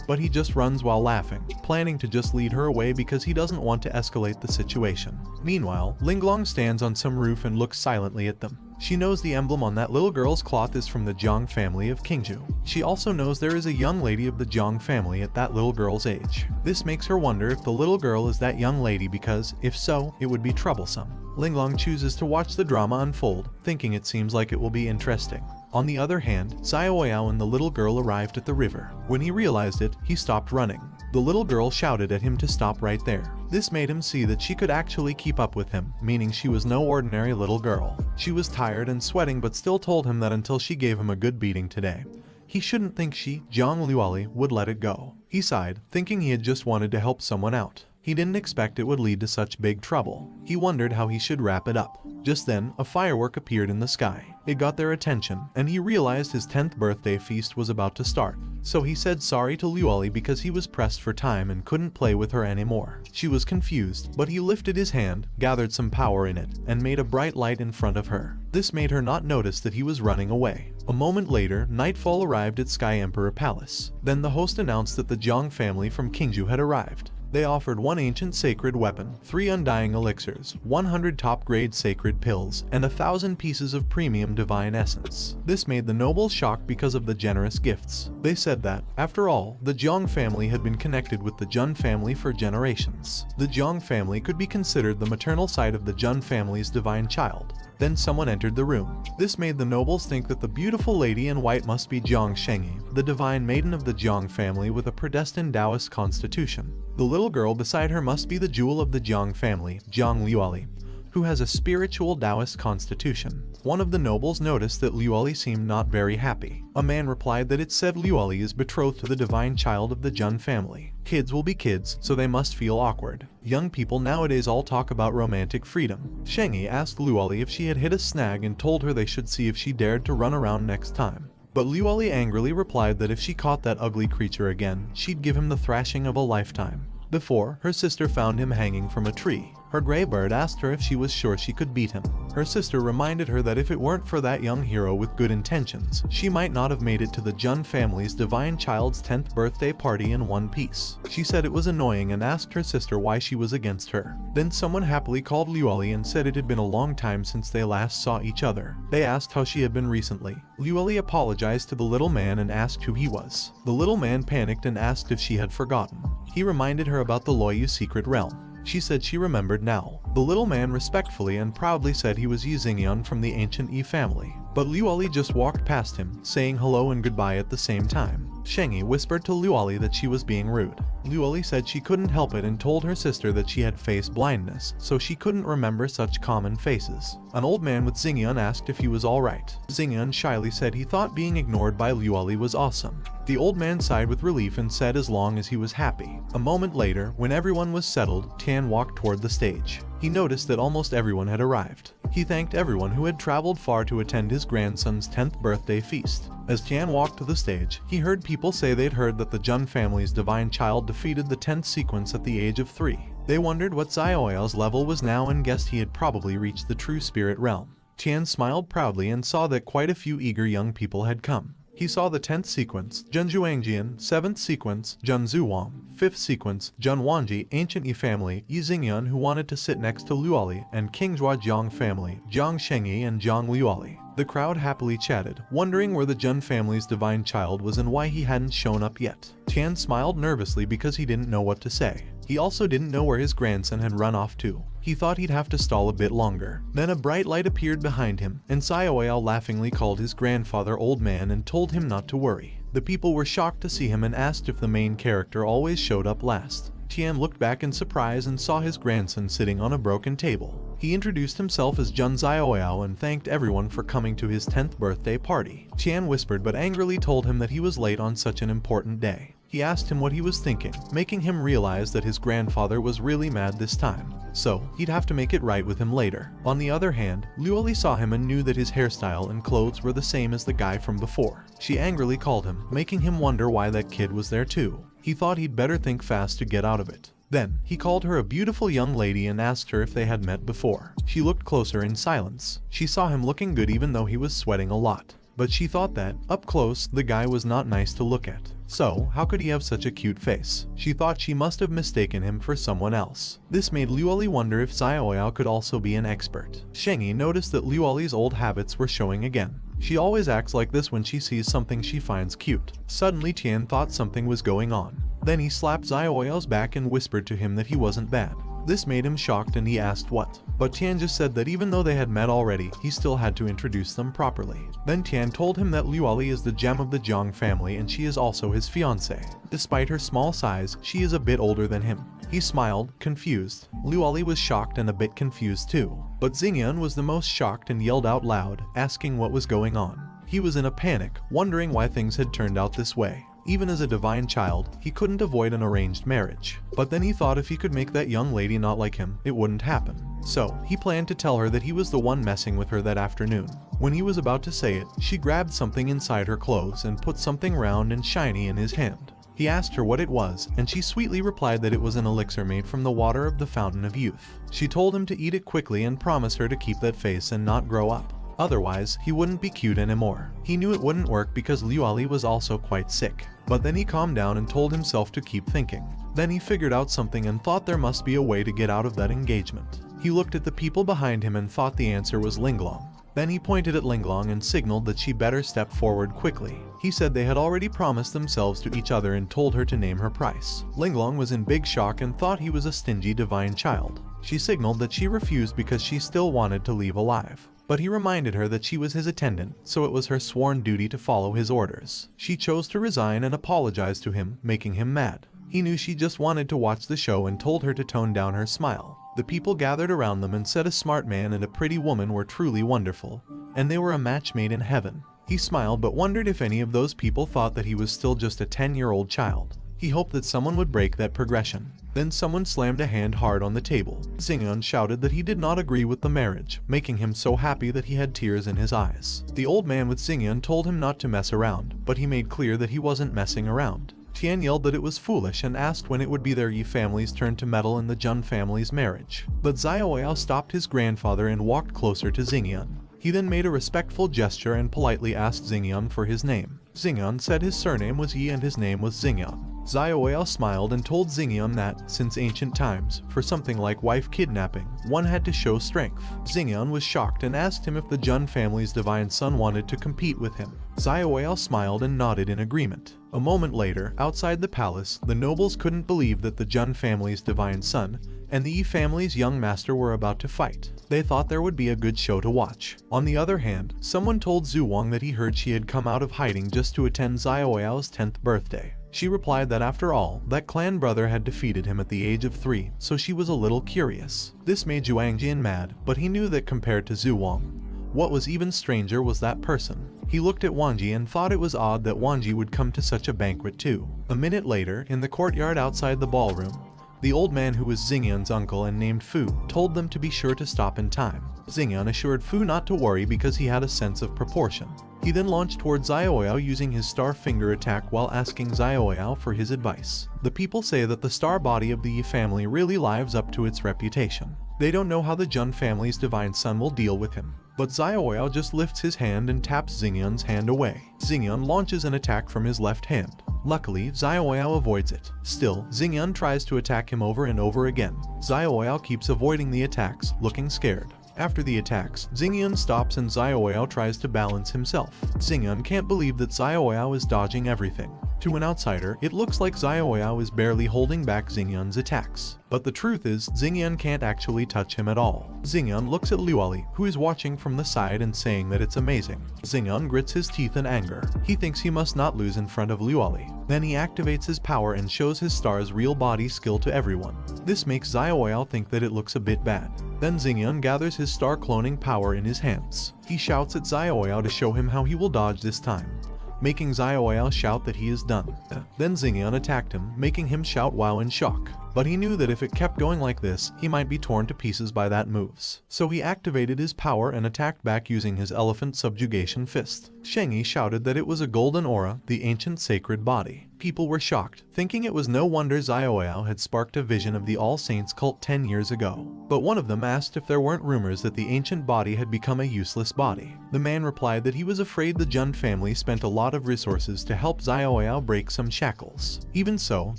Speaker 1: But he just runs while laughing, planning to just lead her away because he doesn't want to escalate the situation. Meanwhile, Linglong stands on some roof and looks silently at them. She knows the emblem on that little girl's cloth is from the Jiang family of Qingzhou. She also knows there is a young lady of the Jiang family at that little girl's age. This makes her wonder if the little girl is that young lady because, if so, it would be troublesome. Linglong chooses to watch the drama unfold, thinking it seems like it will be interesting. On the other hand, Xiaoyao and the little girl arrived at the river. When he realized it, he stopped running. The little girl shouted at him to stop right there. This made him see that she could actually keep up with him, meaning she was no ordinary little girl. She was tired and sweating but still told him that until she gave him a good beating today, he shouldn't think she, Zhang Luoli, would let it go. He sighed, thinking he had just wanted to help someone out. He didn't expect it would lead to such big trouble. He wondered how he should wrap it up. Just then, a firework appeared in the sky. It got their attention, and he realized his 10th birthday feast was about to start. So he said sorry to Luoli because he was pressed for time and couldn't play with her anymore. She was confused, but he lifted his hand, gathered some power in it, and made a bright light in front of her. This made her not notice that he was running away. A moment later, nightfall arrived at Sky Emperor Palace. Then the host announced that the Jiang family from Qingzhou had arrived. They offered 1 ancient sacred weapon, 3 undying elixirs, 100 top-grade sacred pills, and 1,000 pieces of premium divine essence. This made the nobles shocked because of the generous gifts. They said that, after all, the Jiang family had been connected with the Jun family for generations. The Jiang family could be considered the maternal side of the Jun family's divine child. Then someone entered the room. This made the nobles think that the beautiful lady in white must be Jiang Shengyi, the divine maiden of the Jiang family with a predestined Taoist constitution. The little girl beside her must be the jewel of the Jiang family, Jiang Luoli, who has a spiritual Taoist constitution. One of the nobles noticed that Luoli seemed not very happy. A man replied that it said Luoli is betrothed to the divine child of the Jun family. Kids will be kids, so they must feel awkward. Young people nowadays all talk about romantic freedom. Shengyi asked Luoli if she had hit a snag and told her they should see if she dared to run around next time. But Luoli angrily replied that if she caught that ugly creature again, she'd give him the thrashing of a lifetime. Before, her sister found him hanging from a tree. Her gray bird asked her if she was sure she could beat him. Her sister reminded her that if it weren't for that young hero with good intentions, she might not have made it to the Jun family's divine child's 10th birthday party in one piece. She said it was annoying and asked her sister why she was against her. Then someone happily called Luoli and said it had been a long time since they last saw each other. They asked how she had been recently. Luoli apologized to the little man and asked who he was. The little man panicked and asked if she had forgotten. He reminded her about the Luoyu secret realm. She said she remembered now. The little man respectfully and proudly said he was Yi Xingyan from the ancient Yi family. But Luoli just walked past him, saying hello and goodbye at the same time. Shengyi whispered to Luoli that she was being rude. Luoli said she couldn't help it and told her sister that she had face blindness, so she couldn't remember such common faces. An old man with Xingyan asked if he was alright. Xingyan shyly said he thought being ignored by Luoli was awesome. The old man sighed with relief and said as long as he was happy. A moment later, when everyone was settled, Tian walked toward the stage. He noticed that almost everyone had arrived. He thanked everyone who had traveled far to attend his grandson's 10th birthday feast. As Tian walked to the stage, he heard people say they'd heard that the Jun family's divine child defeated the 10th sequence at the age of 3. They wondered what Xiaoyao's level was now and guessed he had probably reached the true spirit realm. Tian smiled proudly and saw that quite a few eager young people had come. He saw the 10th sequence, Jun Zhuangjian, 7th sequence, Jun Zuwang, 5th sequence, Jun Wanji, ancient Yi family, Yi Xingyan who wanted to sit next to Luoli, and Qingzhou Jiang family, Jiang Shengyi and Jiang Luoli. The crowd happily chatted, wondering where the Jun family's divine child was and why he hadn't shown up yet. Tian smiled nervously because he didn't know what to say. He also didn't know where his grandson had run off to. He thought he'd have to stall a bit longer. Then a bright light appeared behind him, and Xiaoyao laughingly called his grandfather old man and told him not to worry. The people were shocked to see him and asked if the main character always showed up last. Tian looked back in surprise and saw his grandson sitting on a broken table. He introduced himself as Jun Xiaoyao and thanked everyone for coming to his 10th birthday party. Tian whispered but angrily told him that he was late on such an important day. He asked him what he was thinking, making him realize that his grandfather was really mad this time, so he'd have to make it right with him later. On the other hand, Luoli saw him and knew that his hairstyle and clothes were the same as the guy from before. She angrily called him, making him wonder why that kid was there too. He thought he'd better think fast to get out of it. Then, he called her a beautiful young lady and asked her if they had met before. She looked closer in silence. She saw him looking good even though he was sweating a lot. But she thought that, up close, the guy was not nice to look at. So, how could he have such a cute face? She thought she must have mistaken him for someone else. This made Luoli wonder if Xiaoyao could also be an expert. Shengyi noticed that Luoli's old habits were showing again. She always acts like this when she sees something she finds cute. Suddenly Tian thought something was going on. Then he slapped Xiaoyao's back and whispered to him that he wasn't bad. This made him shocked and he asked what. But Tian just said that even though they had met already, he still had to introduce them properly. Then Tian told him that Luoli is the gem of the Jiang family and she is also his fiancée. Despite her small size, she is a bit older than him. He smiled, confused. Luoli was shocked and a bit confused too. But Xingyan was the most shocked and yelled out loud, asking what was going on. He was in a panic, wondering why things had turned out this way. Even as a divine child, he couldn't avoid an arranged marriage. But then he thought if he could make that young lady not like him, it wouldn't happen. So, he planned to tell her that he was the one messing with her that afternoon. When he was about to say it, she grabbed something inside her clothes and put something round and shiny in his hand. He asked her what it was, and she sweetly replied that it was an elixir made from the water of the fountain of youth. She told him to eat it quickly and promise her to keep that face and not grow up. Otherwise, he wouldn't be cute anymore. He knew it wouldn't work because Luoli was also quite sick. But then he calmed down and told himself to keep thinking. Then he figured out something and thought there must be a way to get out of that engagement. He looked at the people behind him and thought the answer was Linglong. Then he pointed at Linglong and signaled that she better step forward quickly. He said they had already promised themselves to each other and told her to name her price. Linglong was in big shock and thought he was a stingy divine child. She signaled that she refused because she still wanted to leave alive. But he reminded her that she was his attendant, so it was her sworn duty to follow his orders. She chose to resign and apologize to him, making him mad. He knew she just wanted to watch the show and told her to tone down her smile. The people gathered around them and said a smart man and a pretty woman were truly wonderful, and they were a match made in heaven. He smiled but wondered if any of those people thought that he was still just a 10-year-old child. He hoped that someone would break that progression. Then someone slammed a hand hard on the table. Xingyan shouted that he did not agree with the marriage, making him so happy that he had tears in his eyes. The old man with Xingyan told him not to mess around, but he made clear that he wasn't messing around. Tian yelled that it was foolish and asked when it would be their Yi family's turn to meddle in the Jun family's marriage. But Xiaoyao stopped his grandfather and walked closer to Xingyan. He then made a respectful gesture and politely asked Xingyan for his name. Xingyan said his surname was Yi and his name was Xingyan. Xiaoyao smiled and told Xingyan that, since ancient times, for something like wife kidnapping, one had to show strength. Xingyan was shocked and asked him if the Jun family's divine son wanted to compete with him. Xiaoyao smiled and nodded in agreement. A moment later, outside the palace, the nobles couldn't believe that the Jun family's divine son and the Yi family's young master were about to fight. They thought there would be a good show to watch. On the other hand, someone told Zhu Wang that he heard she had come out of hiding just to attend Xiaoyao's 10th birthday. She replied that after all, that clan brother had defeated him at the age of 3, so she was a little curious. This made Zhuangjian mad, but he knew that compared to Zhu Wang, what was even stranger was that person. He looked at Wanji and thought it was odd that Wanji would come to such a banquet too. A minute later, in the courtyard outside the ballroom, the old man who was Xingyan's uncle and named Fu told them to be sure to stop in time. Xingyan assured Fu not to worry because he had a sense of proportion. He then launched towards Xiaoyao using his star finger attack while asking Xiaoyao for his advice. The people say that the star body of the Yi family really lives up to its reputation. They don't know how the Jun family's divine son will deal with him. But Xiaoyao just lifts his hand and taps Xingyan's hand away. Xingyan launches an attack from his left hand. Luckily, Xiaoyao avoids it. Still, Xingyan tries to attack him over and over again. Xiaoyao keeps avoiding the attacks, looking scared. After the attacks, Xingyan stops and Xiaoyao tries to balance himself. Xingyan can't believe that Xiaoyao is dodging everything. To an outsider, it looks like Xiaoyao is barely holding back Xingyun's attacks. But the truth is, Xingyun can't actually touch him at all. Xingyun looks at Liuali, who is watching from the side and saying that it's amazing. Xingyun grits his teeth in anger. He thinks he must not lose in front of Liuali. Then he activates his power and shows his star's real body skill to everyone. This makes Xiaoyao think that it looks a bit bad. Then Xingyun gathers his star cloning power in his hands. He shouts at Xiaoyao to show him how he will dodge this time, making Xiaoyao shout that he is done. Then Xingyun attacked him, making him shout wow in shock. But he knew that if it kept going like this, he might be torn to pieces by that moves. So he activated his power and attacked back using his elephant subjugation fist. Shengyi shouted that it was a golden aura, the ancient sacred body. People were shocked, thinking it was no wonder Xiaoyao had sparked a vision of the All Saints cult 10 years ago. But one of them asked if there weren't rumors that the ancient body had become a useless body. The man replied that he was afraid the Jun family spent a lot of resources to help Xiaoyao break some shackles. Even so,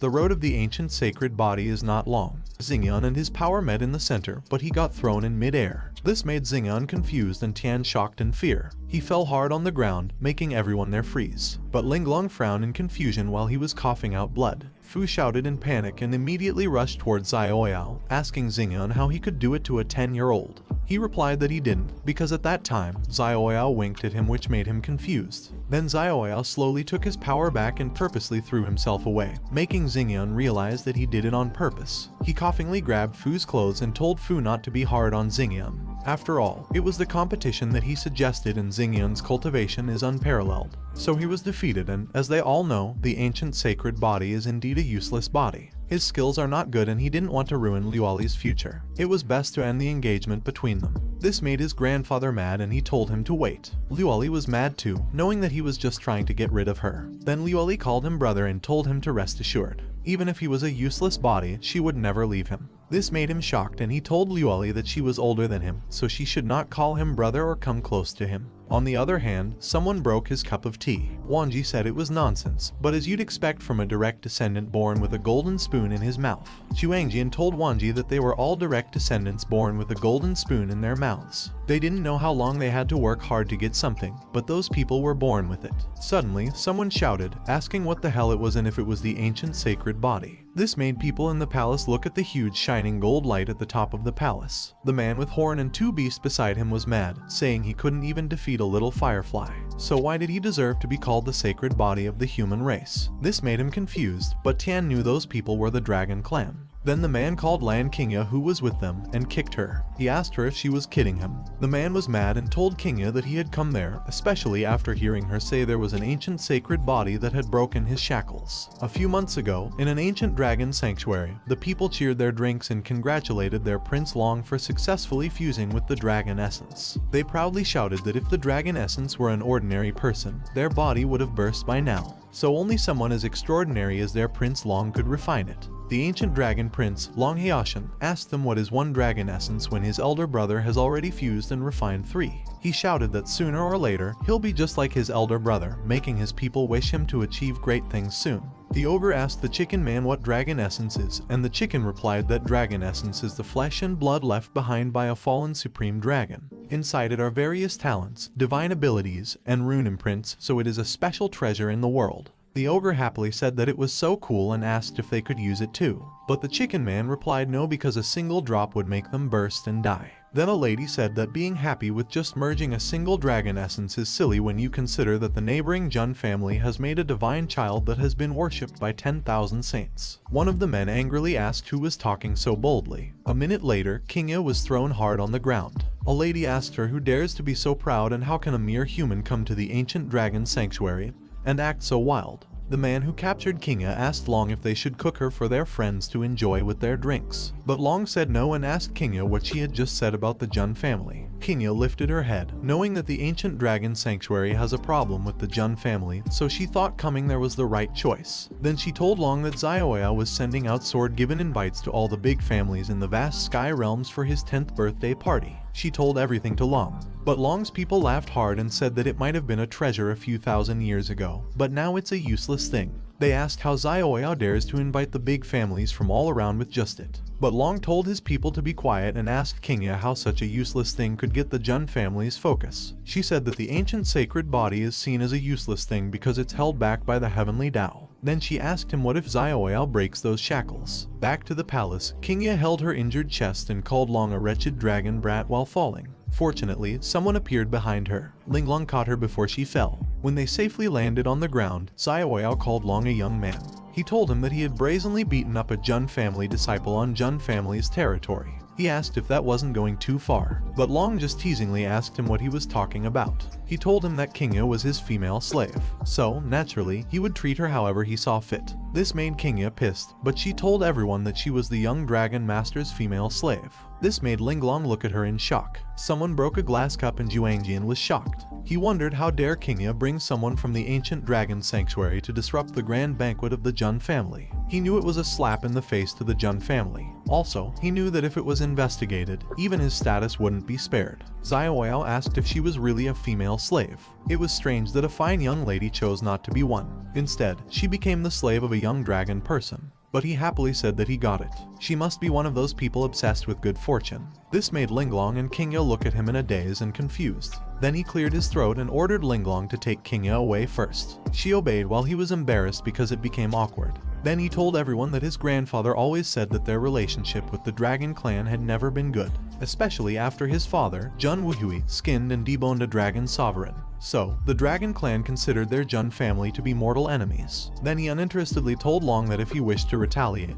Speaker 1: the road of the ancient sacred body is not long. Xingyun and his power met in the center, but he got thrown in mid-air. This made Xingyun confused and Tian shocked in fear. He fell hard on the ground, making everyone there freeze. But Linglong frowned in confusion while he was coughing out blood. Fu shouted in panic and immediately rushed towards Xiaoyao, asking Xingyun how he could do it to a 10-year-old. He replied that he didn't, because at that time, Xiaoyao winked at him, which made him confused. Then Xiaoyao slowly took his power back and purposely threw himself away, making Xingyun realize that he did it on purpose. He coughingly grabbed Fu's clothes and told Fu not to be hard on Xingyun. After all, it was the competition that he suggested, and Xingyun's cultivation is unparalleled. So he was defeated, and, as they all know, the ancient sacred body is indeed a useless body. His skills are not good and he didn't want to ruin Liuali's future. It was best to end the engagement between them. This made his grandfather mad and he told him to wait. Liuali was mad too, knowing that he was just trying to get rid of her. Then Liuali called him brother and told him to rest assured. Even if he was a useless body, she would never leave him. This made him shocked and he told Liuali that she was older than him, so she should not call him brother or come close to him. On the other hand, someone broke his cup of tea. Wanji said it was nonsense, but as you'd expect from a direct descendant born with a golden spoon in his mouth. Xuangjian told Wanji that they were all direct descendants born with a golden spoon in their mouths. They didn't know how long they had to work hard to get something, but those people were born with it. Suddenly, someone shouted, asking what the hell it was and if it was the ancient sacred body. This made people in the palace look at the huge shining gold light at the top of the palace. The man with horn and two beasts beside him was mad, saying he couldn't even defeat a little firefly. So why did he deserve to be called the sacred body of the human race? This made him confused, but Tian knew those people were the dragon clan. Then the man called Lan Qingya, who was with them, and kicked her. He asked her if she was kidding him. The man was mad and told Qingya that he had come there, especially after hearing her say there was an ancient sacred body that had broken his shackles. A few months ago, in an ancient dragon sanctuary, the people cheered their drinks and congratulated their Prince Long for successfully fusing with the dragon essence. They proudly shouted that if the dragon essence were an ordinary person, their body would have burst by now. So only someone as extraordinary as their Prince Long could refine it. The ancient dragon prince, Long Heashan, asked them what is one dragon essence when his elder brother has already fused and refined 3. He shouted that sooner or later, he'll be just like his elder brother, making his people wish him to achieve great things soon. The ogre asked the chicken man what dragon essence is, and the chicken replied that dragon essence is the flesh and blood left behind by a fallen supreme dragon. Inside it are various talents, divine abilities, and rune imprints, so it is a special treasure in the world. The ogre happily said that it was so cool and asked if they could use it too. But the chicken man replied no, because a single drop would make them burst and die. Then a lady said that being happy with just merging a single dragon essence is silly when you consider that the neighboring Jun family has made a divine child that has been worshipped by 10,000 saints. One of the men angrily asked who was talking so boldly. A minute later, Qingya was thrown hard on the ground. A lady asked her who dares to be so proud and how can a mere human come to the ancient dragon sanctuary and act so wild. The man who captured Qingya asked Long if they should cook her for their friends to enjoy with their drinks. But Long said no and asked Qingya what she had just said about the Jun family. Qingya lifted her head, knowing that the ancient dragon sanctuary has a problem with the Jun family, so she thought coming there was the right choice. Then she told Long that Xiaoyao was sending out sword-given invites to all the big families in the vast sky realms for his 10th birthday party. She told everything to Long. But Long's people laughed hard and said that it might have been a treasure a few thousand years ago, but now it's a useless thing. They asked how Xiaoyao dares to invite the big families from all around with just it. But Long told his people to be quiet and asked Qingya how such a useless thing could get the Jun family's focus. She said that the ancient sacred body is seen as a useless thing because it's held back by the heavenly Tao. Then she asked him what if Xiaoyao breaks those shackles. Back to the palace, King Ye held her injured chest and called Long a wretched dragon brat while falling. Fortunately, someone appeared behind her. Linglong caught her before she fell. When they safely landed on the ground, Xiaoyao called Long a young man. He told him that he had brazenly beaten up a Jun family disciple on Jun family's territory. He asked if that wasn't going too far, but Long just teasingly asked him what he was talking about. He told him that King Ye was his female slave, so, naturally, he would treat her however he saw fit. This made King Ye pissed, but she told everyone that she was the young dragon master's female slave. This made Linglong look at her in shock. Someone broke a glass cup and Juangjian was shocked. He wondered how dare King Ye bring someone from the ancient dragon sanctuary to disrupt the grand banquet of the Jun family. He knew it was a slap in the face to the Jun family. Also, he knew that if it was investigated, even his status wouldn't be spared. Xiaoyao asked if she was really a female slave. It was strange that a fine young lady chose not to be one. Instead, she became the slave of a young dragon person. But he happily said that he got it. She must be one of those people obsessed with good fortune. This made Linglong and King Ye look at him in a daze and confused. Then he cleared his throat and ordered Linglong to take King Ye away first. She obeyed while he was embarrassed because it became awkward. Then he told everyone that his grandfather always said that their relationship with the dragon clan had never been good, especially after his father, Jun Wuhui, skinned and deboned a dragon sovereign. So, the dragon clan considered their Jun family to be mortal enemies. Then he uninterestedly told Long that if he wished to retaliate,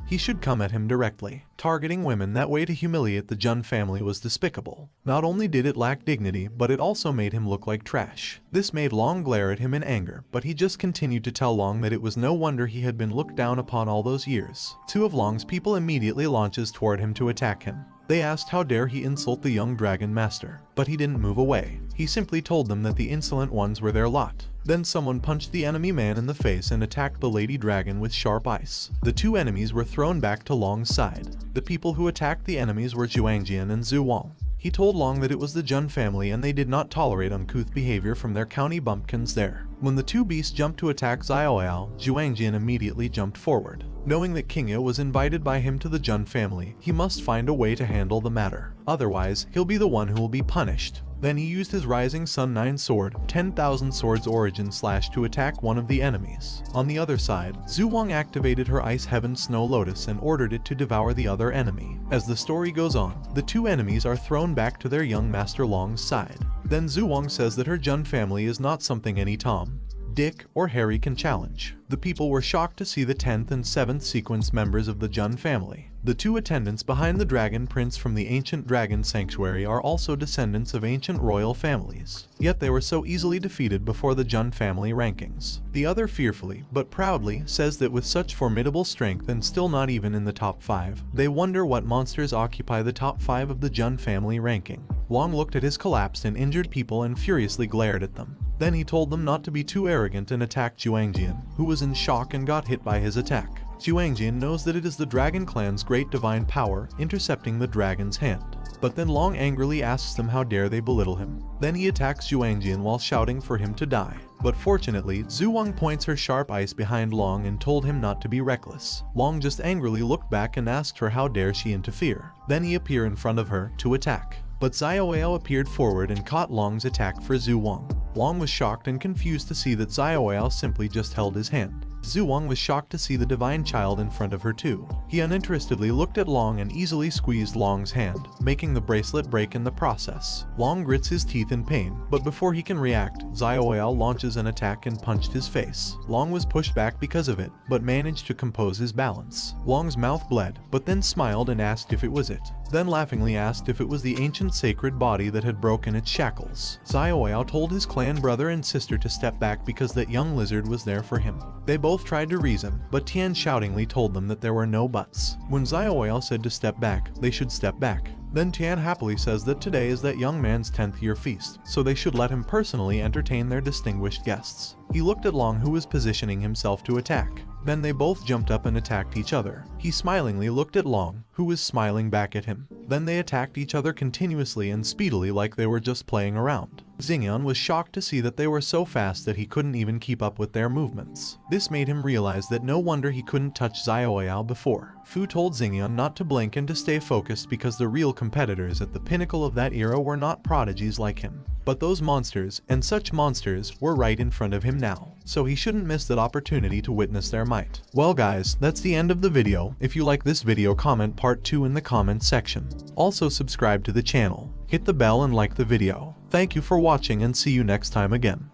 Speaker 1: he should come at him directly. Targeting women that way to humiliate the Jun family was despicable. Not only did it lack dignity, but it also made him look like trash. This made Long glare at him in anger, but he just continued to tell Long that it was no wonder he had been looked down upon all those years. Two of Long's people immediately launches toward him to attack him. They asked how dare he insult the young dragon master, but he didn't move away. He simply told them that the insolent ones were their lot. Then someone punched the enemy man in the face and attacked the lady dragon with sharp ice. The two enemies were thrown back to Long's side. The people who attacked the enemies were Juangjian and Zhu Wang. He told Long that it was the Jun family and they did not tolerate uncouth behavior from their county bumpkins there. When the two beasts jumped to attack Xiaoyao, Juangjian immediately jumped forward. Knowing that King Ye was invited by him to the Jun family, he must find a way to handle the matter. Otherwise, he'll be the one who will be punished. Then he used his Rising Sun 9 sword, 10,000 swords origin slash to attack one of the enemies. On the other side, Zhu Wang activated her Ice Heaven Snow Lotus and ordered it to devour the other enemy. As the story goes on, the two enemies are thrown back to their young master Long's side. Then Zhu Wang says that her Jun family is not something any Tom, Dick, or Harry can challenge. The people were shocked to see the 10th and 7th sequence members of the Jun family. The two attendants behind the dragon prince from the ancient dragon sanctuary are also descendants of ancient royal families. Yet they were so easily defeated before the Jun family rankings. The other fearfully, but proudly, says that with such formidable strength and still not even in the top 5, they wonder what monsters occupy the top 5 of the Jun family ranking. Long looked at his collapsed and injured people and furiously glared at them. Then he told them not to be too arrogant and attacked Juangjian, who was in shock and got hit by his attack. Juangjian knows that it is the dragon clan's great divine power intercepting the dragon's hand. But then Long angrily asks them how dare they belittle him. Then he attacks Juangjian while shouting for him to die. But fortunately, Zhu Wang points her sharp ice behind Long and told him not to be reckless. Long just angrily looked back and asked her how dare she interfere. Then he appeared in front of her to attack. But Xiaoyao appeared forward and caught Long's attack for Zhu Wang. Long was shocked and confused to see that Xiaoyao simply just held his hand. Zhu Wang was shocked to see the divine child in front of her too. He uninterestedly looked at Long and easily squeezed Long's hand, making the bracelet break in the process. Long grits his teeth in pain, but before he can react, Xiaoyao launches an attack and punched his face. Long was pushed back because of it, but managed to compose his balance. Long's mouth bled, but then smiled and asked if it was it. Then laughingly asked if it was the ancient sacred body that had broken its shackles. Xiaoyao told his clan brother and sister to step back because that young lizard was there for him. They both tried to reason, but Tian shoutingly told them that there were no buts. When Xiaoyao said to step back, they should step back. Then Tian happily says that today is that young man's 10th year feast, so they should let him personally entertain their distinguished guests. He looked at Long, who was positioning himself to attack. Then they both jumped up and attacked each other. He smilingly looked at Long, who was smiling back at him. Then they attacked each other continuously and speedily like they were just playing around. Xingyan was shocked to see that they were so fast that he couldn't even keep up with their movements. This made him realize that no wonder he couldn't touch Xiaoyao before. Fu told Xingyan not to blink and to stay focused because the real competitors at the pinnacle of that era were not prodigies like him. But those monsters, and such monsters, were right in front of him now, so he shouldn't miss that opportunity to witness their might. Well guys, that's the end of the video. If you like this video, comment part 2 in the comments section. Also subscribe to the channel, hit the bell and like the video. Thank you for watching and see you next time again.